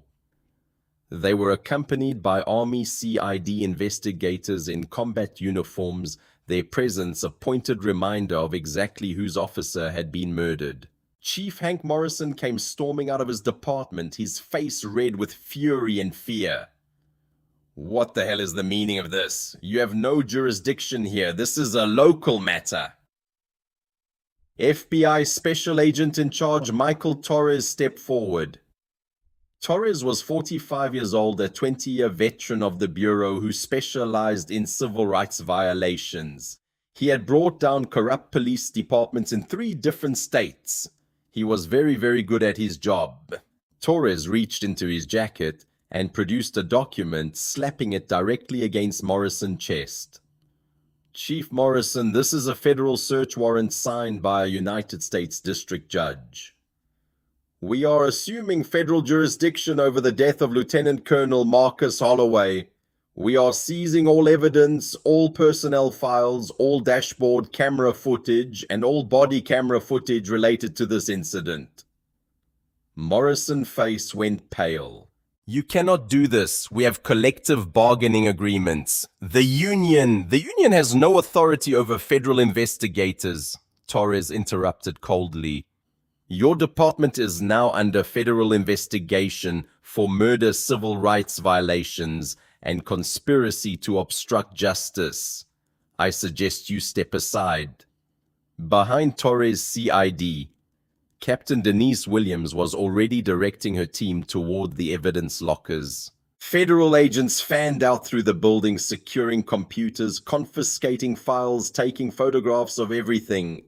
They were accompanied by Army CID investigators in combat uniforms, their presence a pointed reminder of exactly whose officer had been murdered. Chief Hank Morrison came storming out of his department, his face red with fury and fear. "What the hell is the meaning of this? You have no jurisdiction here. This is a local matter." FBI Special Agent in Charge Michael Torres stepped forward. Torres was 45 years old, a 20-year veteran of the Bureau who specialized in civil rights violations. He had brought down corrupt police departments in 3 different states. He was very, very good at his job. Torres reached into his jacket and produced a document, slapping it directly against Morrison's chest. "Chief Morrison, this is a federal search warrant signed by a United States District Judge. We are assuming federal jurisdiction over the death of Lieutenant Colonel Marcus Holloway. We are seizing all evidence, all personnel files, all dashboard camera footage, and all body camera footage related to this incident." Morrison's face went pale. "You cannot do this. We have collective bargaining agreements. The union has no authority over federal investigators," Torres interrupted coldly. "Your department is now under federal investigation for murder, civil rights violations, and conspiracy to obstruct justice. I suggest you step aside." Behind Torres' CID, Captain Denise Williams was already directing her team toward the evidence lockers. Federal agents fanned out through the building, securing computers, confiscating files, taking photographs of everything.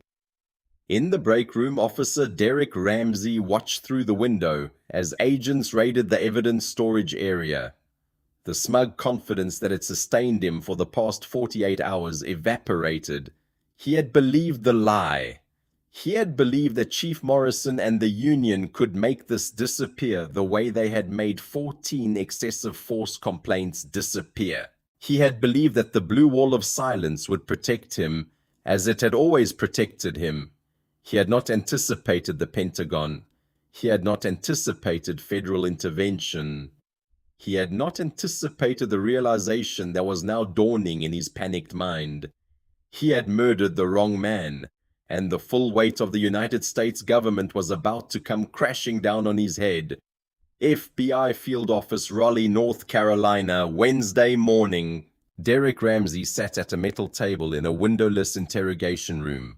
In the break room, Officer Derek Ramsey watched through the window as agents raided the evidence storage area. The smug confidence that had sustained him for the past 48 hours evaporated. He had believed the lie. He had believed that Chief Morrison and the Union could make this disappear the way they had made 14 excessive force complaints disappear. He had believed that the blue wall of silence would protect him as it had always protected him. He had not anticipated the Pentagon. He had not anticipated federal intervention. He had not anticipated the realization that was now dawning in his panicked mind. He had murdered the wrong man, and the full weight of the United States government was about to come crashing down on his head. FBI Field Office, Raleigh, North Carolina, Wednesday morning. Derek Ramsey sat at a metal table in a windowless interrogation room.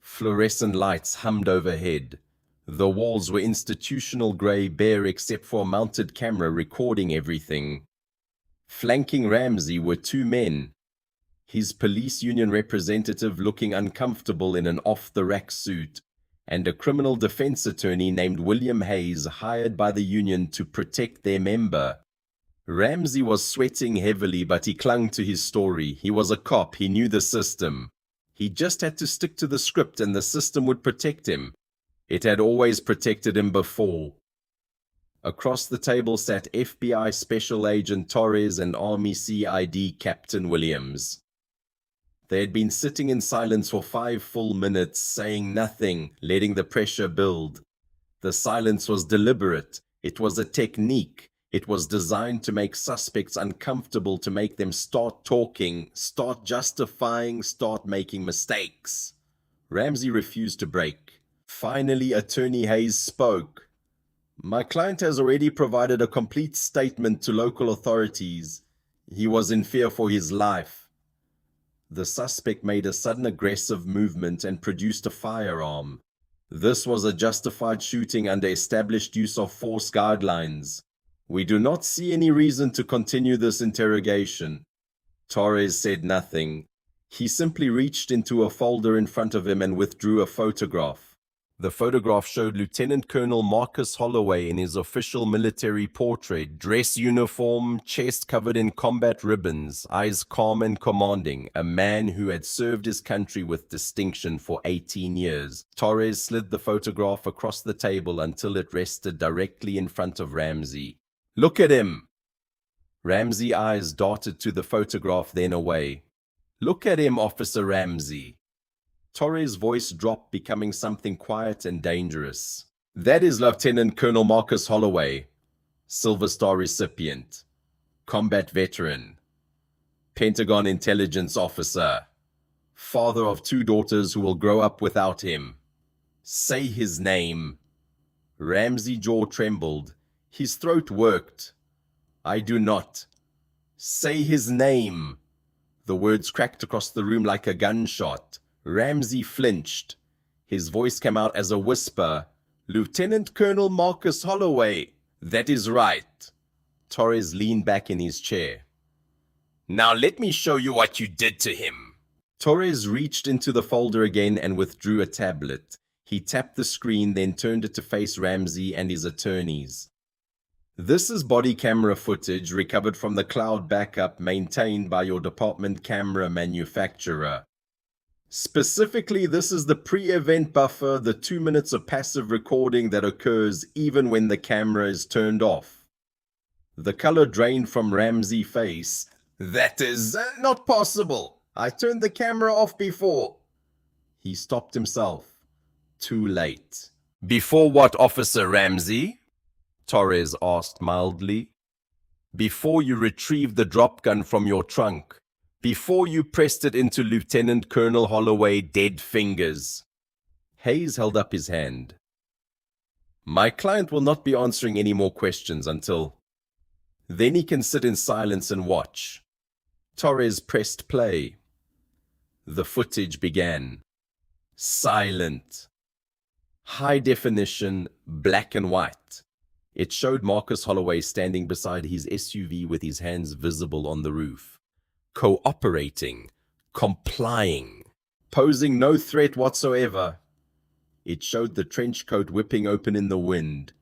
Fluorescent lights hummed overhead. The walls were institutional gray, bare except for a mounted camera recording everything. Flanking Ramsey were 2 men. His police union representative looking uncomfortable in an off-the-rack suit, and a criminal defense attorney named William Hayes hired by the union to protect their member. Ramsey was sweating heavily, but he clung to his story. He was a cop. He knew the system. He just had to stick to the script and the system would protect him. It had always protected him before. Across the table sat FBI Special Agent Torres and Army CID Captain Williams. They had been sitting in silence for 5 full minutes, saying nothing, letting the pressure build. The silence was deliberate. It was a technique. It was designed to make suspects uncomfortable, to make them start talking, start justifying, start making mistakes. Ramsey refused to break. Finally, Attorney Hayes spoke. My client has already provided a complete statement to local authorities. He was in fear for his life. The suspect made a sudden aggressive movement and produced a firearm. This was a justified shooting under established use of force guidelines. We do not see any reason to continue this interrogation. Torres said nothing. He simply reached into a folder in front of him and withdrew a photograph. The photograph showed Lieutenant Colonel Marcus Holloway in his official military portrait, dress uniform, chest covered in combat ribbons, eyes calm and commanding, a man who had served his country with distinction for 18 years. Torres slid the photograph across the table until it rested directly in front of Ramsey. "Look at him!" Ramsey's eyes darted to the photograph, then away. "Look at him, Officer Ramsey." Torres' voice dropped, becoming something quiet and dangerous. "That is Lieutenant Colonel Marcus Holloway, Silver Star recipient, combat veteran, Pentagon intelligence officer, father of 2 daughters who will grow up without him. Say his name." Ramsey's jaw trembled. His throat worked. "I do not." "Say his name." The words cracked across the room like a gunshot. Ramsey flinched. His voice came out as a whisper. "Lieutenant Colonel Marcus Holloway." "That is right." Torres leaned back in his chair. "Now let me show you what you did to him." Torres reached into the folder again and withdrew a tablet. He tapped the screen, then turned it to face Ramsey and his attorneys. "This is body camera footage recovered from the cloud backup maintained by your department camera manufacturer. Specifically, this is the pre-event buffer, the 2 minutes of passive recording that occurs even when the camera is turned off." The color drained from Ramsey's face. "That is not possible. I turned the camera off before." He stopped himself. Too late. "Before what, Officer Ramsey?" Torres asked mildly. "Before you retrieved the drop gun from your trunk. Before you pressed it into Lieutenant Colonel Holloway's dead fingers." Hayes held up his hand. "My client will not be answering any more questions until... Then he can sit in silence and watch." Torres pressed play. The footage began. Silent. High definition, black and white. It showed Marcus Holloway standing beside his SUV with his hands visible on the roof. Cooperating, complying, posing no threat whatsoever. It showed the trench coat whipping open in the wind.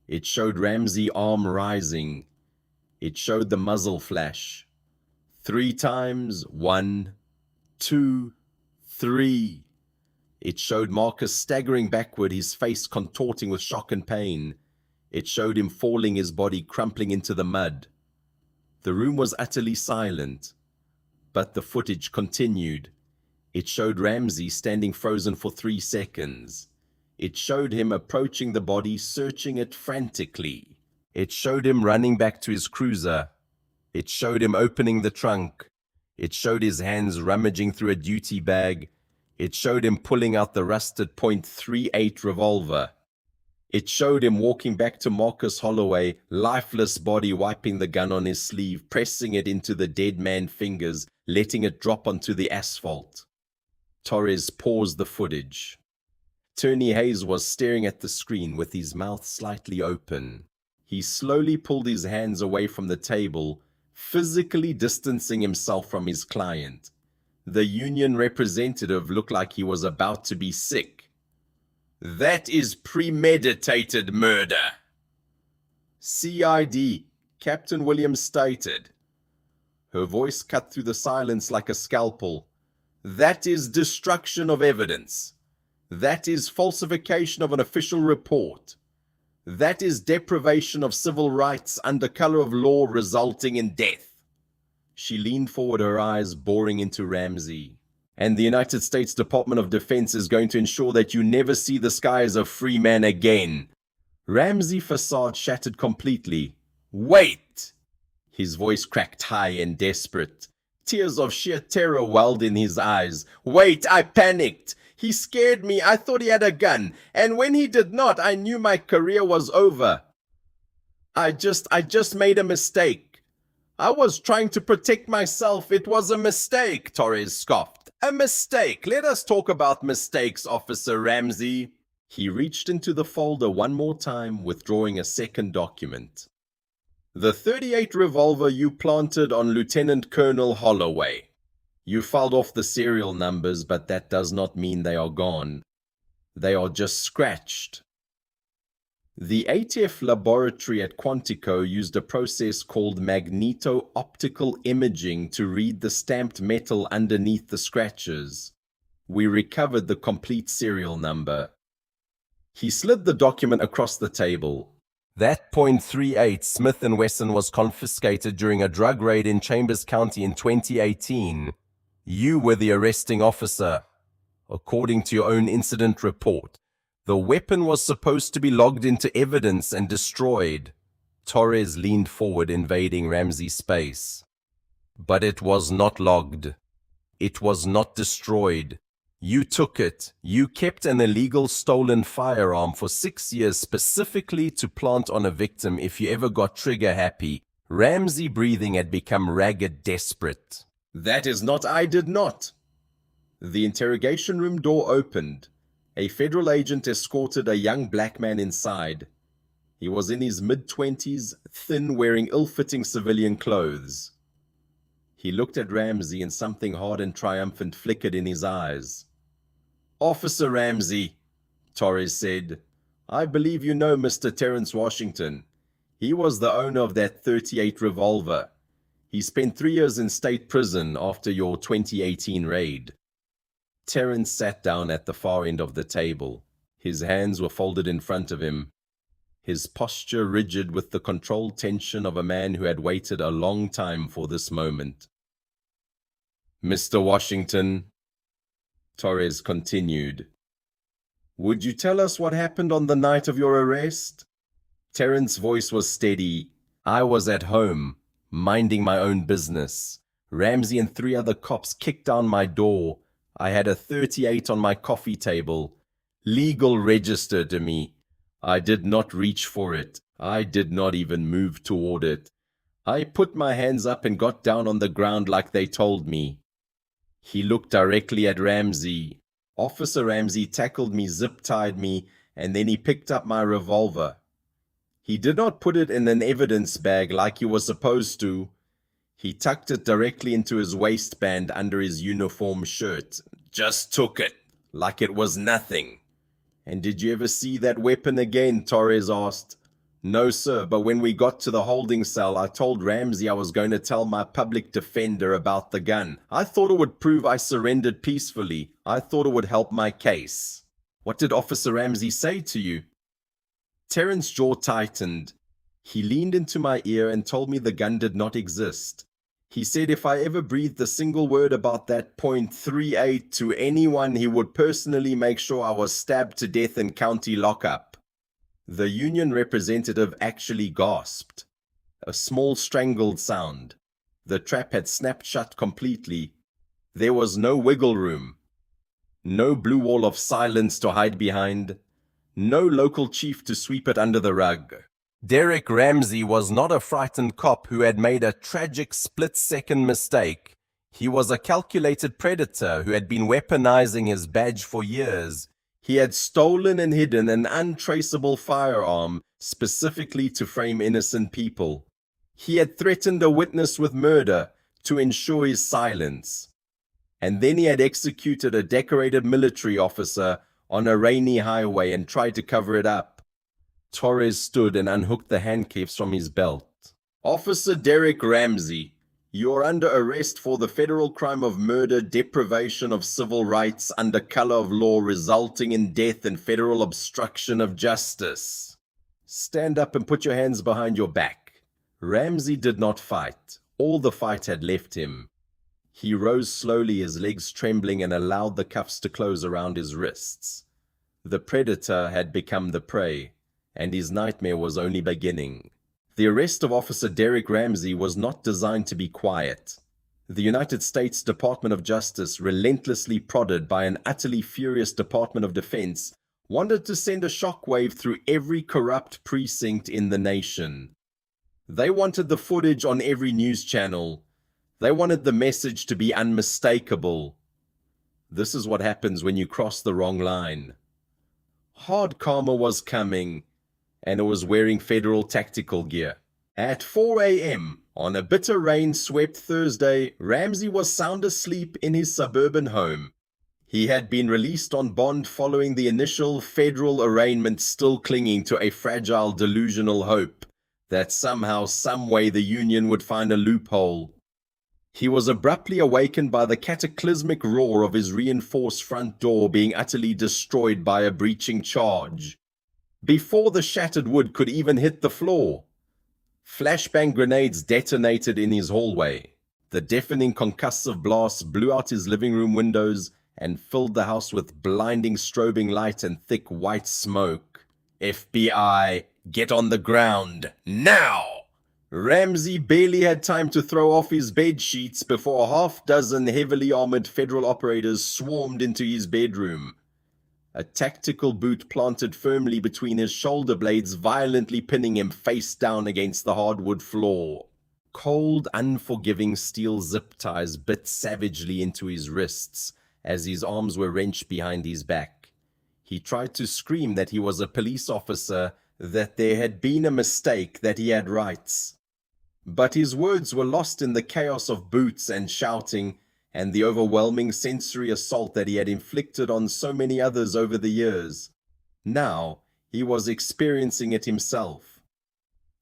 It showed Ramsey's arm rising. It showed the muzzle flash. 3 times, 1, 2, 3. It showed Marcus staggering backward, his face contorting with shock and pain. It showed him falling, his body crumpling into the mud. The room was utterly silent. But the footage continued. It showed Ramsey standing frozen for 3 seconds. It showed him approaching the body, searching it frantically. It showed him running back to his cruiser. It showed him opening the trunk. It showed his hands rummaging through a duty bag. It showed him pulling out the rusted .38 revolver. It showed him walking back to Marcus Holloway, lifeless body, wiping the gun on his sleeve, pressing it into the dead man's fingers, letting it drop onto the asphalt. Torres paused the footage. Attorney Hayes was staring at the screen with his mouth slightly open. He slowly pulled his hands away from the table, physically distancing himself from his client. The union representative looked like he was about to be sick. "That is premeditated murder." "CID," Captain Williams stated. Her voice cut through the silence like a scalpel. "That is destruction of evidence. That is falsification of an official report. That is deprivation of civil rights under color of law resulting in death." She leaned forward, her eyes boring into Ramsey. "And the United States Department of Defense is going to ensure that you never see the sky as a free man again." Ramsey's facade shattered completely. "Wait!" His voice cracked high and desperate. Tears of sheer terror welled in his eyes. "Wait, I panicked. He scared me. I thought he had a gun. And when he did not, I knew my career was over. I just made a mistake. I was trying to protect myself. It was a mistake, Torres scoffed. A mistake. Let us talk about mistakes, Officer Ramsey. He reached into the folder one more time, withdrawing a second document. The .38 revolver you planted on Lieutenant Colonel Holloway. You filed off the serial numbers, but that does not mean they are gone. They are just scratched. The ATF laboratory at Quantico used a process called magneto-optical imaging to read the stamped metal underneath the scratches. We recovered the complete serial number. He slid the document across the table. That .38 Smith & Wesson was confiscated during a drug raid in Chambers County in 2018. You were the arresting officer. According to your own incident report, the weapon was supposed to be logged into evidence and destroyed. Torres leaned forward, invading Ramsey's space. But it was not logged. It was not destroyed. You took it. You kept an illegal stolen firearm for 6 years specifically to plant on a victim if you ever got trigger happy. Ramsey breathing had become ragged, desperate. That is not, I did not. The interrogation room door opened. A federal agent escorted a young black man inside. He was in his mid-20s, thin, wearing ill-fitting civilian clothes. He looked at Ramsey and something hard and triumphant flickered in his eyes. Officer Ramsey, Torres said, I believe you know Mr. Terence Washington. He was the owner of that .38 revolver. He spent 3 years in state prison after your 2018 raid. Terence sat down at the far end of the table. His hands were folded in front of him, his posture rigid with the controlled tension of a man who had waited a long time for this moment. Mr. Washington, Torres continued, would you tell us what happened on the night of your arrest? Terence's voice was steady. I was at home, minding my own business. Ramsey and 3 other cops kicked down my door. I had a .38 on my coffee table, legal register to me. I did not reach for it. I did not even move toward it. I put my hands up and got down on the ground like they told me. He looked directly at Ramsey. Officer Ramsey tackled me, zip-tied me, and then he picked up my revolver. He did not put it in an evidence bag like he was supposed to. He tucked it directly into his waistband under his uniform shirt. Just took it, like it was nothing. And did you ever see that weapon again? Torres asked. No, sir, but when we got to the holding cell, I told Ramsey I was going to tell my public defender about the gun. I thought it would prove I surrendered peacefully. I thought it would help my case. What did Officer Ramsey say to you? Terence's jaw tightened. He leaned into my ear and told me the gun did not exist. He said if I ever breathed a single word about that .38 to anyone, he would personally make sure I was stabbed to death in county lockup. The union representative actually gasped. A small strangled sound. The trap had snapped shut completely. There was no wiggle room. No blue wall of silence to hide behind. No local chief to sweep it under the rug. Derek Ramsey was not a frightened cop who had made a tragic split-second mistake. He was a calculated predator who had been weaponizing his badge for years. He had stolen and hidden an untraceable firearm specifically to frame innocent people. He had threatened a witness with murder to ensure his silence. And then he had executed a decorated military officer on a rainy highway and tried to cover it up. Torres stood and unhooked the handcuffs from his belt. Officer Derek Ramsey, you are under arrest for the federal crime of murder, deprivation of civil rights under color of law resulting in death and federal obstruction of justice. Stand up and put your hands behind your back. Ramsey did not fight. All the fight had left him. He rose slowly, his legs trembling, and allowed the cuffs to close around his wrists. The predator had become the prey, and his nightmare was only beginning. The arrest of Officer Derek Ramsey was not designed to be quiet. The United States Department of Justice, relentlessly prodded by an utterly furious Department of Defense, wanted to send a shockwave through every corrupt precinct in the nation. They wanted the footage on every news channel. They wanted the message to be unmistakable. This is what happens when you cross the wrong line. Hard karma was coming, and it was wearing federal tactical gear. At 4 a.m., on a bitter rain-swept Thursday, Ramsey was sound asleep in his suburban home. He had been released on bond following the initial federal arraignment, still clinging to a fragile delusional hope that somehow, someway, the Union would find a loophole. He was abruptly awakened by the cataclysmic roar of his reinforced front door being utterly destroyed by a breaching charge. Before the shattered wood could even hit the floor, flashbang grenades detonated in his hallway. The deafening concussive blast blew out his living room windows and filled the house with blinding strobing light and thick white smoke. FBI, get on the ground, now! Ramsey barely had time to throw off his bed sheets before a half-dozen heavily armored federal operators swarmed into his bedroom. A tactical boot planted firmly between his shoulder blades, violently pinning him face down against the hardwood floor. Cold, unforgiving steel zip ties bit savagely into his wrists as his arms were wrenched behind his back. He tried to scream that he was a police officer, that there had been a mistake, that he had rights. But his words were lost in the chaos of boots and shouting, and the overwhelming sensory assault that he had inflicted on so many others over the years. Now he was experiencing it himself.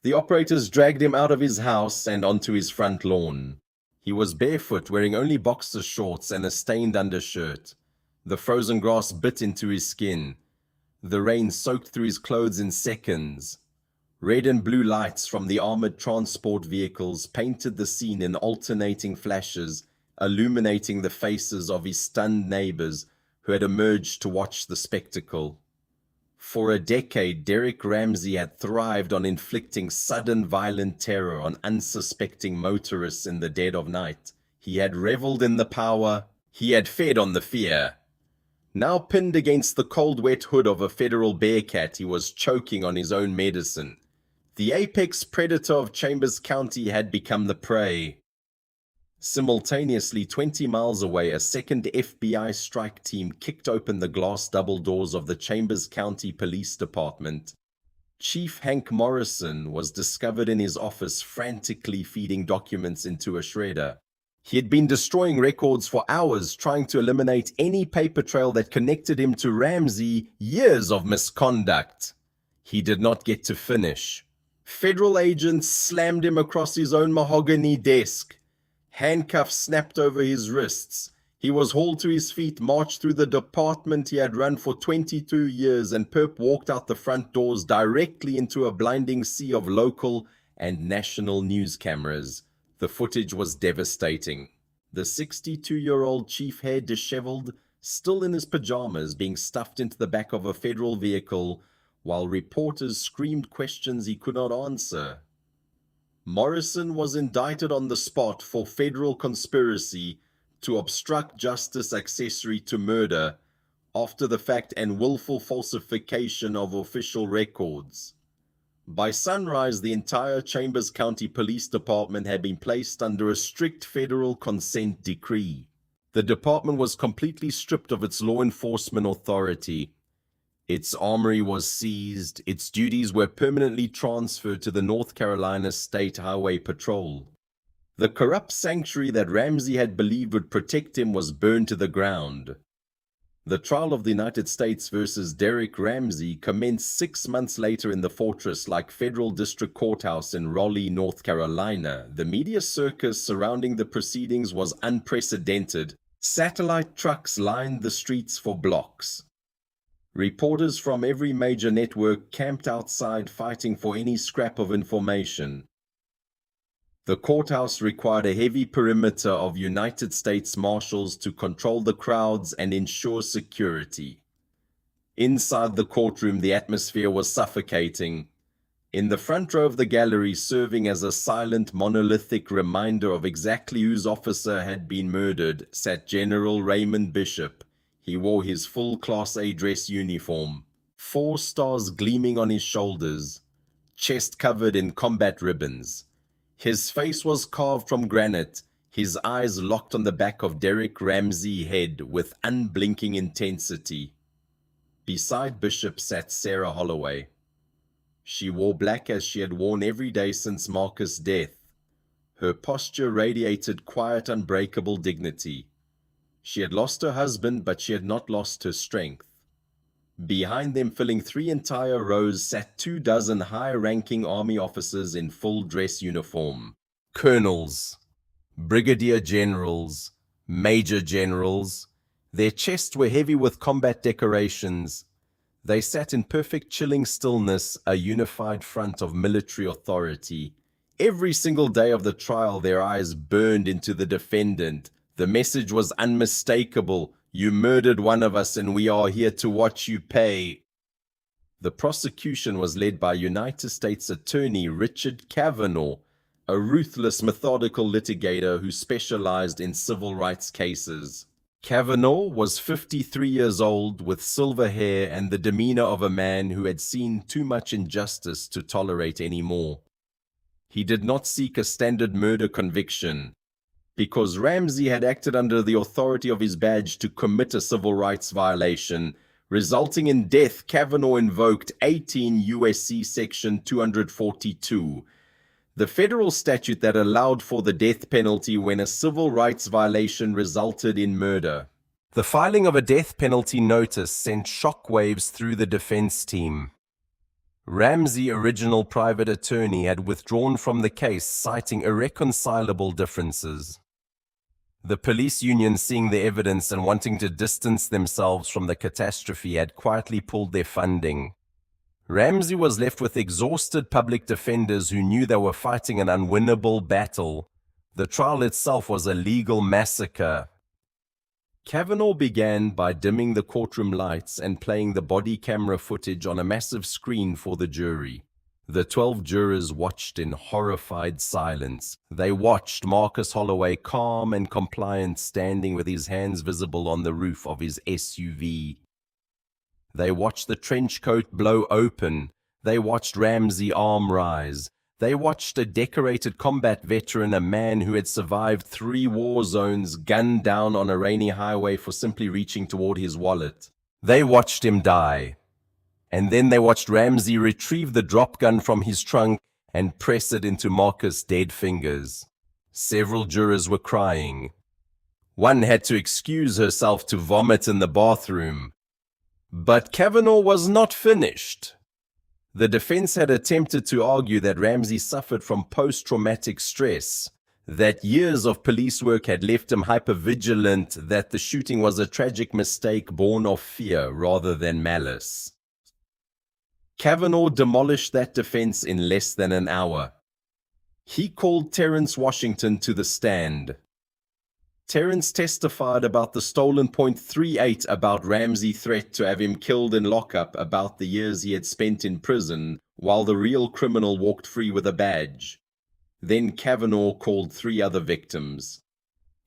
The operators dragged him out of his house and onto his front lawn. He was barefoot, wearing only boxer shorts and a stained undershirt. The frozen grass bit into his skin. The rain soaked through his clothes in seconds. Red and blue lights from the armored transport vehicles painted the scene in alternating flashes, illuminating the faces of his stunned neighbors who had emerged to watch the spectacle. For a decade, Derek Ramsey had thrived on inflicting sudden violent terror on unsuspecting motorists in the dead of night. He had reveled in the power. He had fed on the fear. Now pinned against the cold, wet hood of a federal bearcat, he was choking on his own medicine. The apex predator of Chambers County had become the prey. Simultaneously, 20 miles away, a second FBI strike team kicked open the glass double doors of the Chambers County Police Department. Chief Hank Morrison was discovered in his office frantically feeding documents into a shredder. He had been destroying records for hours, trying to eliminate any paper trail that connected him to Ramsey. Years of misconduct. He did not get to finish. Federal agents slammed him across his own mahogany desk. Handcuffs snapped over his wrists. He was hauled to his feet, marched through the department he had run for 22 years, and Perp walked out the front doors directly into a blinding sea of local and national news cameras. The footage was devastating. The 62-year-old chief, hair disheveled, still in his pajamas, being stuffed into the back of a federal vehicle, while reporters screamed questions he could not answer. Morrison was indicted on the spot for federal conspiracy to obstruct justice accessory to murder, after the fact, and willful falsification of official records. By sunrise, the entire Chambers County Police Department had been placed under a strict federal consent decree. The department was completely stripped of its law enforcement authority. Its armory was seized. Its duties were permanently transferred to the North Carolina State Highway Patrol. The corrupt sanctuary that Ramsey had believed would protect him was burned to the ground. The trial of the United States versus Derek Ramsey commenced 6 months later in the fortress-like federal district courthouse in Raleigh, North Carolina. The media circus surrounding the proceedings was unprecedented. Satellite trucks lined the streets for blocks. Reporters from every major network camped outside, fighting for any scrap of information. The courthouse required a heavy perimeter of United States Marshals to control the crowds and ensure security. Inside the courtroom, the atmosphere was suffocating. In the front row of the gallery, serving as a silent, monolithic reminder of exactly whose officer had been murdered, sat General Raymond Bishop. He wore his full Class A dress uniform, 4 stars gleaming on his shoulders. chest covered in combat ribbons. His face was carved from granite, his eyes locked on the back of Derek Ramsey's head with unblinking intensity. Beside Bishop sat Sarah Holloway. She wore black as she had worn every day since Marcus' death. Her posture radiated quiet, unbreakable dignity. She had lost her husband, but she had not lost her strength. Behind them, filling 3 entire rows, sat 24 high-ranking army officers in full dress uniform. Colonels, brigadier generals, major generals. Their chests were heavy with combat decorations. They sat in perfect chilling stillness, a unified front of military authority. Every single day of the trial, their eyes burned into the defendant. The message was unmistakable. You murdered one of us, and we are here to watch you pay. The prosecution was led by United States Attorney Richard Kavanaugh, a ruthless, methodical litigator who specialized in civil rights cases. Kavanaugh was 53 years old, with silver hair and the demeanor of a man who had seen too much injustice to tolerate any more. He did not seek a standard murder conviction. Because Ramsey had acted under the authority of his badge to commit a civil rights violation, resulting in death, Kavanaugh invoked 18 U.S.C. Section 242, the federal statute that allowed for the death penalty when a civil rights violation resulted in murder. The filing of a death penalty notice sent shockwaves through the defense team. Ramsey, original private attorney, had withdrawn from the case, citing irreconcilable differences. The police union, seeing the evidence and wanting to distance themselves from the catastrophe, had quietly pulled their funding. Ramsey was left with exhausted public defenders who knew they were fighting an unwinnable battle. The trial itself was a legal massacre. Kavanaugh began by dimming the courtroom lights and playing the body camera footage on a massive screen for the jury. The 12 jurors watched in horrified silence. They watched Marcus Holloway, calm and compliant, standing with his hands visible on the roof of his SUV. They watched the trench coat blow open. They watched Ramsey's arm rise. They watched a decorated combat veteran, a man who had survived 3 war zones, gunned down on a rainy highway for simply reaching toward his wallet. They watched him die. And then they watched Ramsey retrieve the drop gun from his trunk and press it into Marcus' dead fingers. Several jurors were crying. One had to excuse herself to vomit in the bathroom. But Kavanaugh was not finished. The defense had attempted to argue that Ramsey suffered from post-traumatic stress, that years of police work had left him hypervigilant, that the shooting was a tragic mistake born of fear rather than malice. Kavanaugh demolished that defense in less than an hour. He called Terrence Washington to the stand. Terrence testified about the stolen .38, about Ramsey's threat to have him killed in lockup, about the years he had spent in prison, while the real criminal walked free with a badge. Then Kavanaugh called 3 other victims.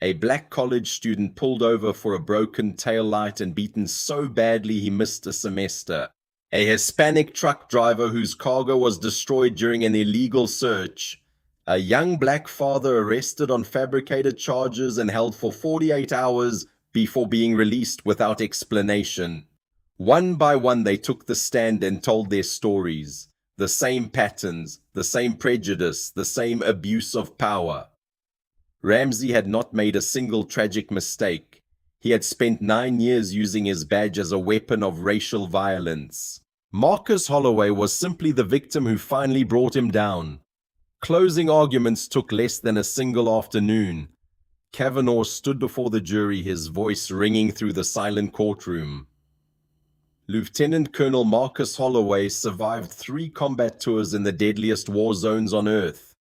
A black college student pulled over for a broken taillight and beaten so badly he missed a semester. A Hispanic truck driver whose cargo was destroyed during an illegal search. A young black father arrested on fabricated charges and held for 48 hours before being released without explanation. One by one they took the stand and told their stories. The same patterns, the same prejudice, the same abuse of power. Ramsey had not made a single tragic mistake. He had spent 9 years using his badge as a weapon of racial violence. Marcus Holloway was simply the victim who finally brought him down. Closing arguments took less than a single afternoon. Kavanaugh stood before the jury, his voice ringing through the silent courtroom. Lieutenant Colonel Marcus Holloway survived 3 combat tours in the deadliest war zones on Earth.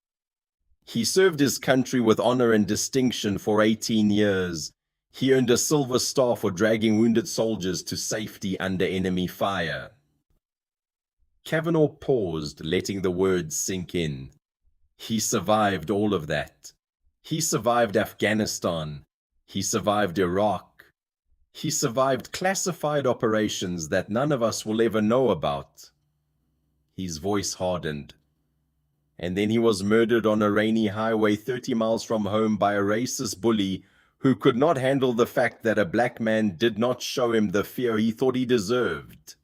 He served his country with honor and distinction for 18 years. He earned a Silver Star for dragging wounded soldiers to safety under enemy fire. Kavanaugh paused, letting the words sink in. He survived all of that. He survived Afghanistan. He survived Iraq. He survived classified operations that none of us will ever know about. His voice hardened. And then he was murdered on a rainy highway 30 miles from home by a racist bully who could not handle the fact that a black man did not show him the fear he thought he deserved.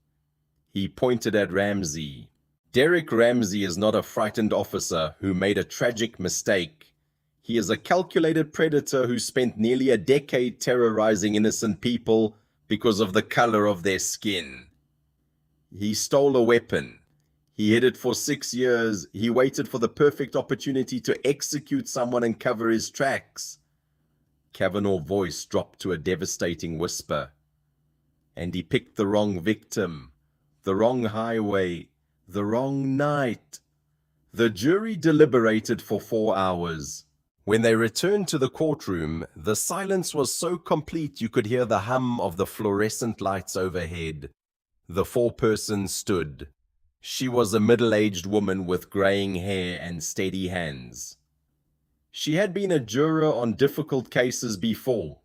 He pointed at Ramsey. Derek Ramsey is not a frightened officer who made a tragic mistake. He is a calculated predator who spent nearly a decade terrorizing innocent people because of the color of their skin. He stole a weapon. He hid it for 6 years. He waited for the perfect opportunity to execute someone and cover his tracks. Kavanaugh's voice dropped to a devastating whisper. And he picked the wrong victim, the wrong highway, the wrong night. The jury deliberated for 4 hours. When they returned to the courtroom, the silence was so complete you could hear the hum of the fluorescent lights overhead. The foreperson stood. She was a middle-aged woman with graying hair and steady hands. She had been a juror on difficult cases before.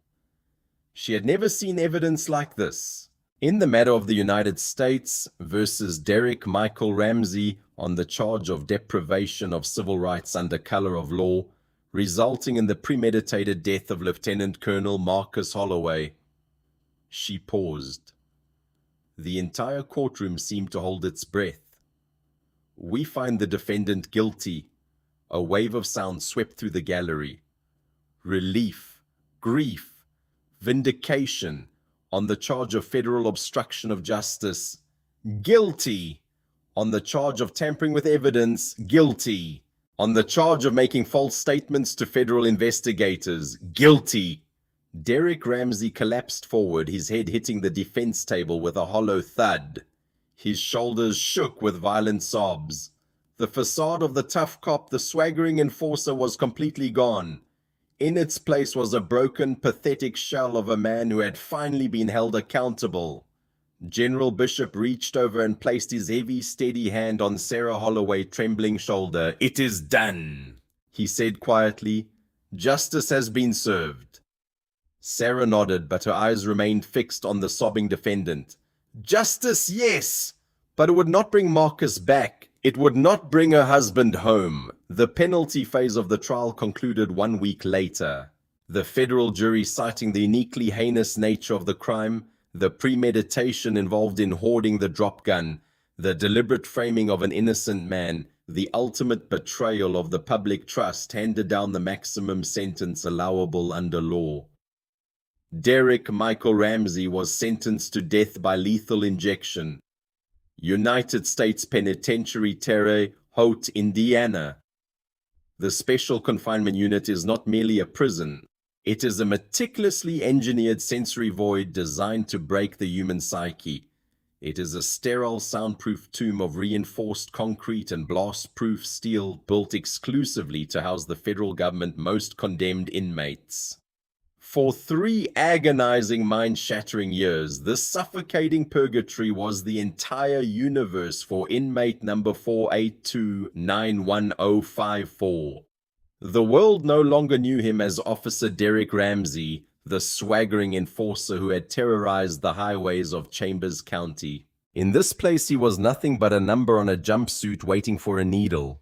She had never seen evidence like this. In the matter of the United States versus Derek Michael Ramsey on the charge of deprivation of civil rights under color of law, resulting in the premeditated death of Lieutenant Colonel Marcus Holloway, she paused. The entire courtroom seemed to hold its breath. We find the defendant guilty. A wave of sound swept through the gallery. Relief, grief, vindication on the charge of federal obstruction of justice. Guilty on the charge of tampering with evidence. Guilty on the charge of making false statements to federal investigators. Guilty. Derek Ramsey collapsed forward, his head hitting the defense table with a hollow thud. His shoulders shook with violent sobs. The facade of the tough cop, the swaggering enforcer, was completely gone. In its place was a broken, pathetic shell of a man who had finally been held accountable. General Bishop reached over and placed his heavy, steady hand on Sarah Holloway's trembling shoulder. "It is done," he said quietly. "Justice has been served." Sarah nodded, but her eyes remained fixed on the sobbing defendant. Justice, yes, but it would not bring Marcus back. It would not bring her husband home. The penalty phase of the trial concluded 1 week later. The federal jury citing the uniquely heinous nature of the crime, the premeditation involved in hoarding the drop gun, the deliberate framing of an innocent man, the ultimate betrayal of the public trust, handed down the maximum sentence allowable under law. Derek Michael Ramsey was sentenced to death by lethal injection. United States Penitentiary, Terre Haute, Indiana. The Special Confinement Unit is not merely a prison. It is a meticulously engineered sensory void designed to break the human psyche. It is a sterile, soundproof tomb of reinforced concrete and blast-proof steel built exclusively to house the federal government's most condemned inmates. For 3 agonizing, mind-shattering years, this suffocating purgatory was the entire universe for inmate number 482-91054. The world no longer knew him as Officer Derek Ramsey, the swaggering enforcer who had terrorized the highways of Chambers County. In this place he was nothing but a number on a jumpsuit waiting for a needle.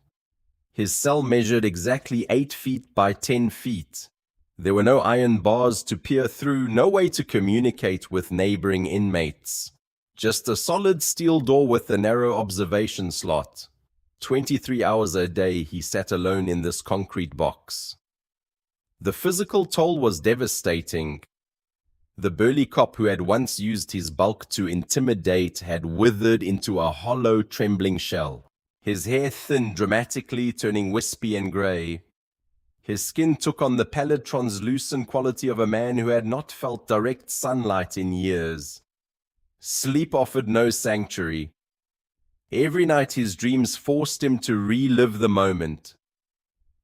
His cell measured exactly 8 feet by 10 feet. There were no iron bars to peer through, no way to communicate with neighboring inmates. Just a solid steel door with a narrow observation slot. 23 hours a day he sat alone in this concrete box. The physical toll was devastating. The burly cop who had once used his bulk to intimidate had withered into a hollow, trembling shell. His hair thinned dramatically, turning wispy and gray. His skin took on the pallid, translucent quality of a man who had not felt direct sunlight in years. Sleep offered no sanctuary. Every night his dreams forced him to relive the moment.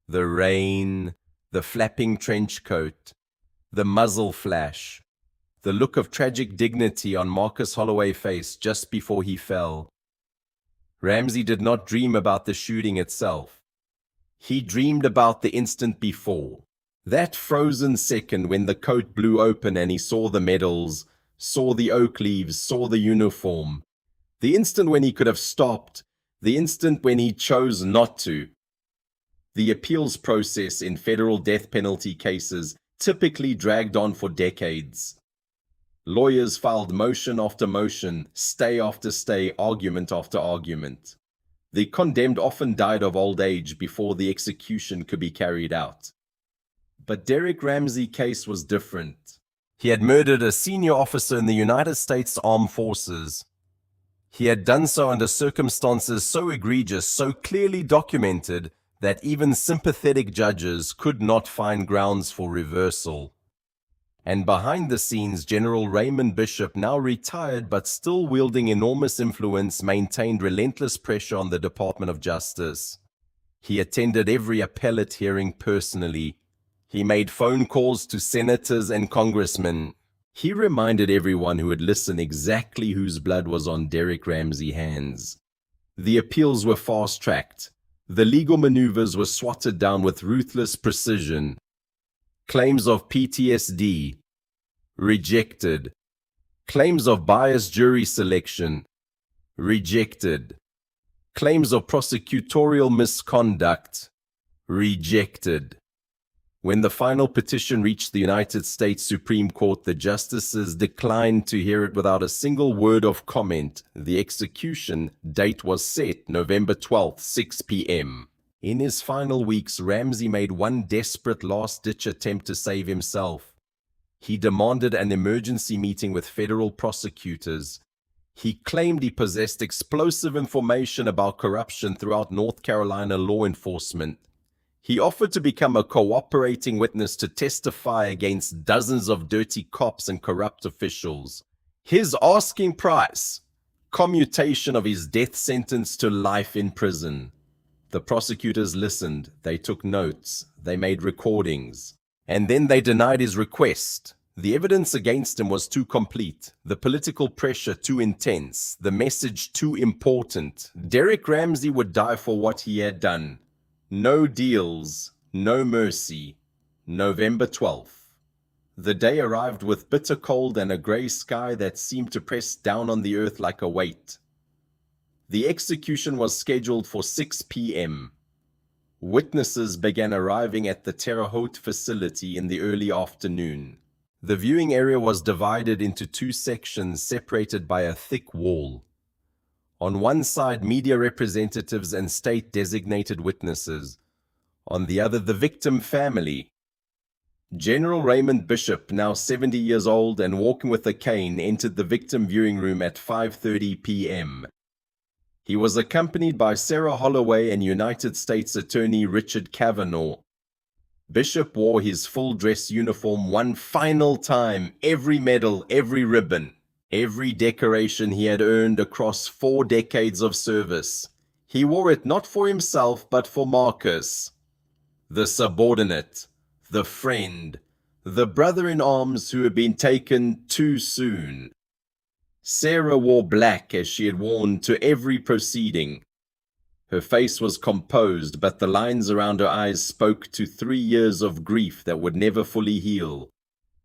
The rain, the flapping trench coat, the muzzle flash, the look of tragic dignity on Marcus Holloway's face just before he fell. Ramsey did not dream about the shooting itself. He dreamed about the instant before. That frozen second when the coat blew open and he saw the medals, saw the oak leaves, saw the uniform. The instant when he could have stopped, the instant when he chose not to. The appeals process in federal death penalty cases typically dragged on for decades. Lawyers filed motion after motion, stay after stay, argument after argument. The condemned often died of old age before the execution could be carried out. But Derek Ramsey's case was different. He had murdered a senior officer in the United States Armed Forces. He had done so under circumstances so egregious, so clearly documented, that even sympathetic judges could not find grounds for reversal. And behind the scenes, General Raymond Bishop, now retired but still wielding enormous influence, maintained relentless pressure on the Department of Justice. He attended every appellate hearing personally. He made phone calls to senators and congressmen. He reminded everyone who would listen exactly whose blood was on Derek Ramsey's hands. The appeals were fast-tracked. The legal maneuvers were swatted down with ruthless precision. Claims of PTSD, rejected. Claims of biased jury selection, rejected. Claims of prosecutorial misconduct, rejected. When the final petition reached the United States Supreme Court, the justices declined to hear it without a single word of comment. The execution date was set November 12, 6 p.m. In his final weeks, Ramsey made one desperate last-ditch attempt to save himself. He demanded an emergency meeting with federal prosecutors. He claimed he possessed explosive information about corruption throughout North Carolina law enforcement. He offered to become a cooperating witness to testify against dozens of dirty cops and corrupt officials. His asking price: commutation of his death sentence to life in prison. The prosecutors listened, they took notes, they made recordings, and then they denied his request. The evidence against him was too complete, the political pressure too intense, the message too important. Derek Ramsey would die for what he had done. No deals, no mercy. November 12th. The day arrived with bitter cold and a grey sky that seemed to press down on the earth like a weight. The execution was scheduled for 6 p.m. Witnesses began arriving at the Terre Haute facility in the early afternoon. The viewing area was divided into two sections separated by a thick wall. On one side, media representatives and state-designated witnesses. On the other, the victim family. General Raymond Bishop, now 70 years old and walking with a cane, entered the victim viewing room at 5:30 p.m. He was accompanied by Sarah Holloway and United States Attorney Richard Kavanaugh. Bishop wore his full-dress uniform one final time, every medal, every ribbon. Every decoration he had earned across 4 decades of service. He wore it not for himself, but for Marcus, the subordinate, the friend, the brother-in-arms who had been taken too soon. Sarah wore black as she had worn to every proceeding. Her face was composed, but the lines around her eyes spoke to 3 years of grief that would never fully heal.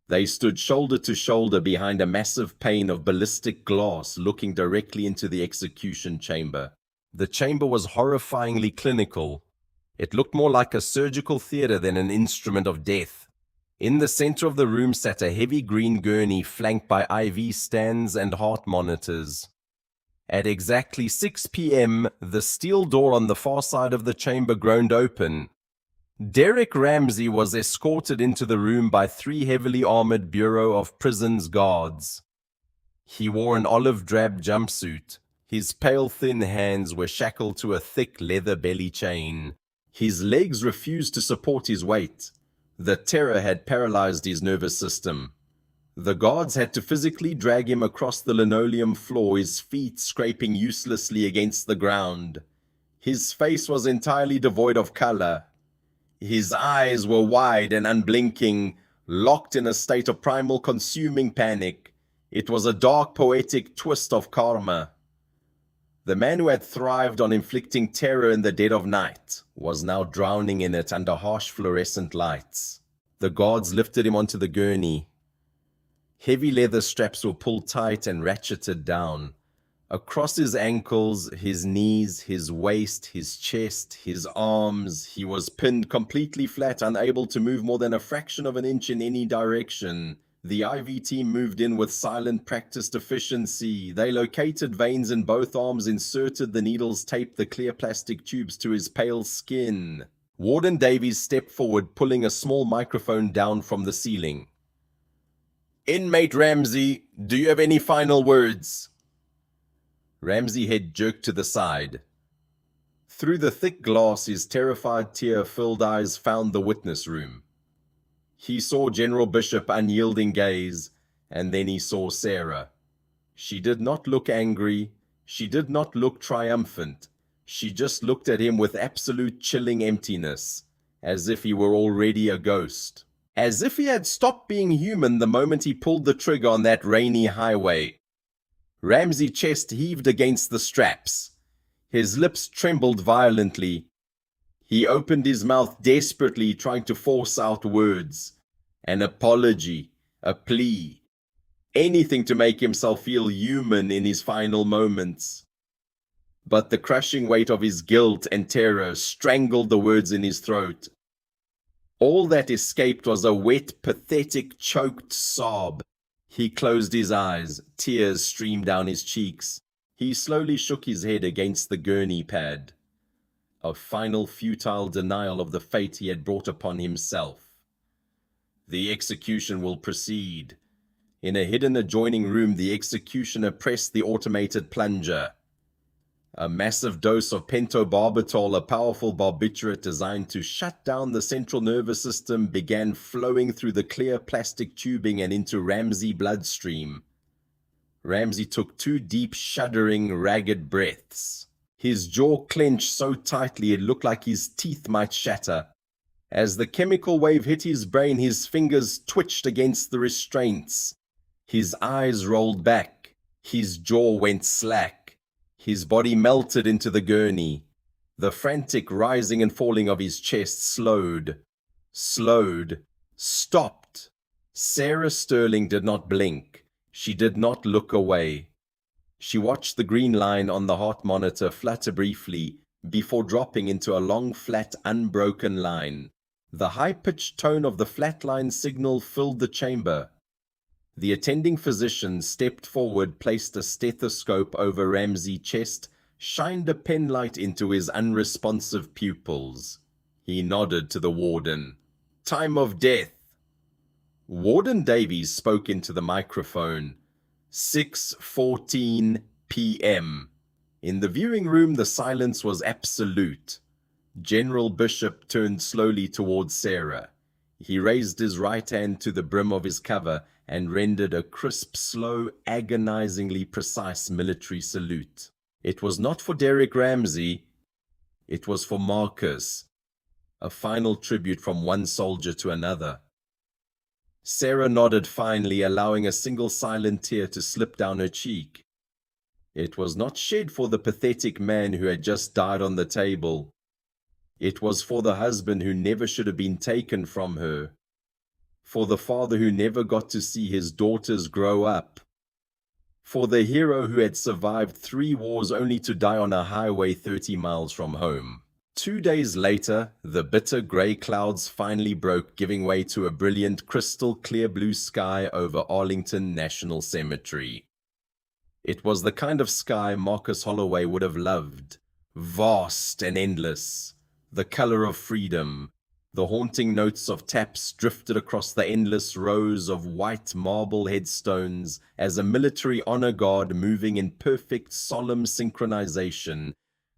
They stood shoulder to shoulder behind a massive pane of ballistic glass looking directly into the execution chamber. The chamber was horrifyingly clinical. It looked more like a surgical theater than an instrument of death. In the center of the room sat a heavy green gurney flanked by IV stands and heart monitors. At exactly 6 p.m., the steel door on the far side of the chamber groaned open. Derek Ramsey was escorted into the room by 3 heavily armored Bureau of Prisons guards. He wore an olive drab jumpsuit. His pale thin hands were shackled to a thick leather belly chain. His legs refused to support his weight. The terror had paralyzed his nervous system. The guards had to physically drag him across the linoleum floor, his feet scraping uselessly against the ground. His face was entirely devoid of color. His eyes were wide and unblinking, locked in a state of primal consuming panic. It was a dark, poetic twist of karma. The man who had thrived on inflicting terror in the dead of night was now drowning in it under harsh fluorescent lights. The guards lifted him onto the gurney. Heavy leather straps were pulled tight and ratcheted down. Across his ankles, his knees, his waist, his chest, his arms, he was pinned completely flat, unable to move more than a fraction of an inch in any direction. The IV team moved in with silent, practiced efficiency. They located veins in both arms, inserted the needles, taped the clear plastic tubes to his pale skin. Warden Davies stepped forward, pulling a small microphone down from the ceiling. "Inmate Ramsey, do you have any final words?" Ramsey's head jerked to the side. Through the thick glass, his terrified, tear-filled eyes found the witness room. He saw General Bishop's unyielding gaze, and then he saw Sarah. She did not look angry. She did not look triumphant. She just looked at him with absolute chilling emptiness, as if he were already a ghost. As if he had stopped being human the moment he pulled the trigger on that rainy highway. Ramsey's chest heaved against the straps. His lips trembled violently. He opened his mouth desperately, trying to force out words. An apology, a plea, anything to make himself feel human in his final moments. But the crushing weight of his guilt and terror strangled the words in his throat. All that escaped was a wet, pathetic, choked sob. He closed his eyes. Tears streamed down his cheeks. He slowly shook his head against the gurney pad. A final futile denial of the fate he had brought upon himself. The execution will proceed. In a hidden adjoining room, the executioner pressed the automated plunger. A massive dose of pentobarbital, a powerful barbiturate designed to shut down the central nervous system, began flowing through the clear plastic tubing and into Ramsey's bloodstream. Ramsey took 2 deep, shuddering, ragged breaths. His jaw clenched so tightly it looked like his teeth might shatter. As the chemical wave hit his brain, his fingers twitched against the restraints. His eyes rolled back. His jaw went slack. His body melted into the gurney. The frantic rising and falling of his chest slowed, stopped. Sarah Sterling did not blink. She did not look away. She watched the green line on the heart monitor flutter briefly before dropping into a long, flat, unbroken line. The high-pitched tone of the flat line signal filled the chamber. The attending physician stepped forward, placed a stethoscope over Ramsey's chest, shined a penlight into his unresponsive pupils. He nodded to the warden. "Time of death." Warden Davies spoke into the microphone. 6:14 p.m. In the viewing room, the silence was absolute. General Bishop turned slowly towards Sarah. He raised his right hand to the brim of his cover and rendered a crisp, slow, agonizingly precise military salute. It was not for Derek Ramsey. It was for Marcus. A final tribute from one soldier to another. Sarah nodded finally, allowing a single silent tear to slip down her cheek. It was not shed for the pathetic man who had just died on the table. It was for the husband who never should have been taken from her. For the father who never got to see his daughters grow up. For the hero who had survived 3 wars only to die on a highway 30 miles from home. 2 days later, the bitter grey clouds finally broke, giving way to a brilliant, crystal clear blue sky over Arlington National Cemetery. It was the kind of sky Marcus Holloway would have loved. Vast and endless. The color of freedom. The haunting notes of taps drifted across the endless rows of white marble headstones as a military honor guard, moving in perfect, solemn synchronization,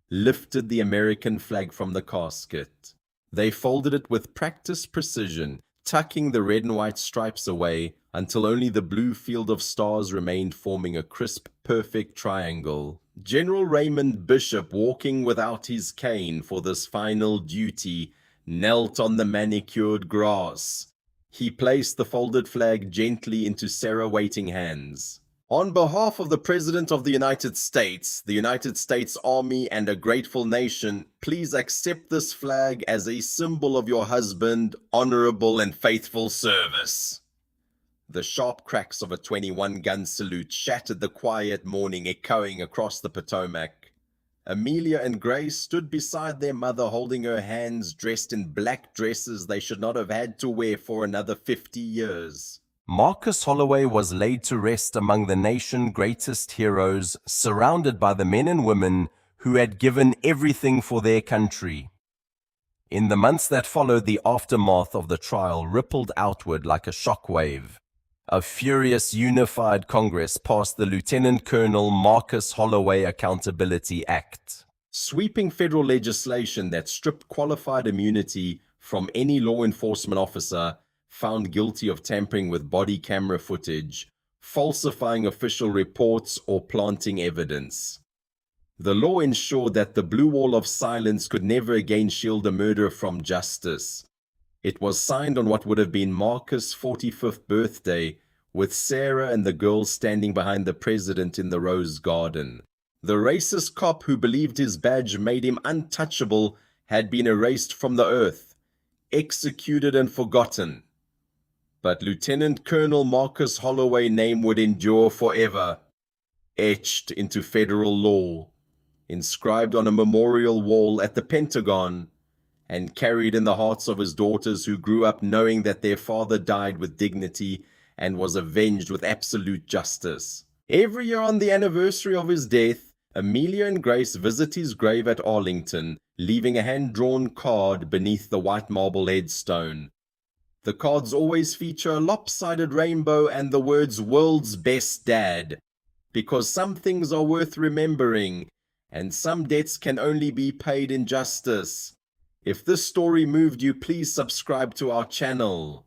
lifted the American flag from the casket. They folded it with practiced precision, tucking the red and white stripes away until only the blue field of stars remained, forming a crisp, perfect triangle. General Raymond Bishop, walking without his cane for this final duty, knelt on the manicured grass. He placed the folded flag gently into Sarah's waiting hands. "On behalf of the President of the United States Army, and a grateful nation, please accept this flag as a symbol of your husband's honorable and faithful service." The sharp cracks of a 21-gun salute shattered the quiet morning echoing across the Potomac. Amelia and Grace stood beside their mother holding her hands, dressed in black dresses they should not have had to wear for another 50 years. Marcus Holloway was laid to rest among the nation's greatest heroes, surrounded by the men and women who had given everything for their country. In the months that followed, the aftermath of the trial rippled outward like a shockwave. A furious, unified Congress passed the Lieutenant Colonel Marcus Holloway Accountability Act, sweeping federal legislation that stripped qualified immunity from any law enforcement officer found guilty of tampering with body camera footage, falsifying official reports, or planting evidence. The law ensured that the blue wall of silence could never again shield a murderer from justice. It was signed on what would have been Marcus' 45th birthday, with Sarah and the girls standing behind the president in the Rose Garden. The racist cop who believed his badge made him untouchable had been erased from the earth, executed and forgotten. But Lieutenant Colonel Marcus Holloway's name would endure forever, etched into federal law, inscribed on a memorial wall at the Pentagon, and carried in the hearts of his daughters who grew up knowing that their father died with dignity and was avenged with absolute justice. Every year on the anniversary of his death, Amelia and Grace visit his grave at Arlington, leaving a hand-drawn card beneath the white marble headstone. The cards always feature a lopsided rainbow and the words "World's Best Dad," because some things are worth remembering, and some debts can only be paid in justice. If this story moved you, please subscribe to our channel.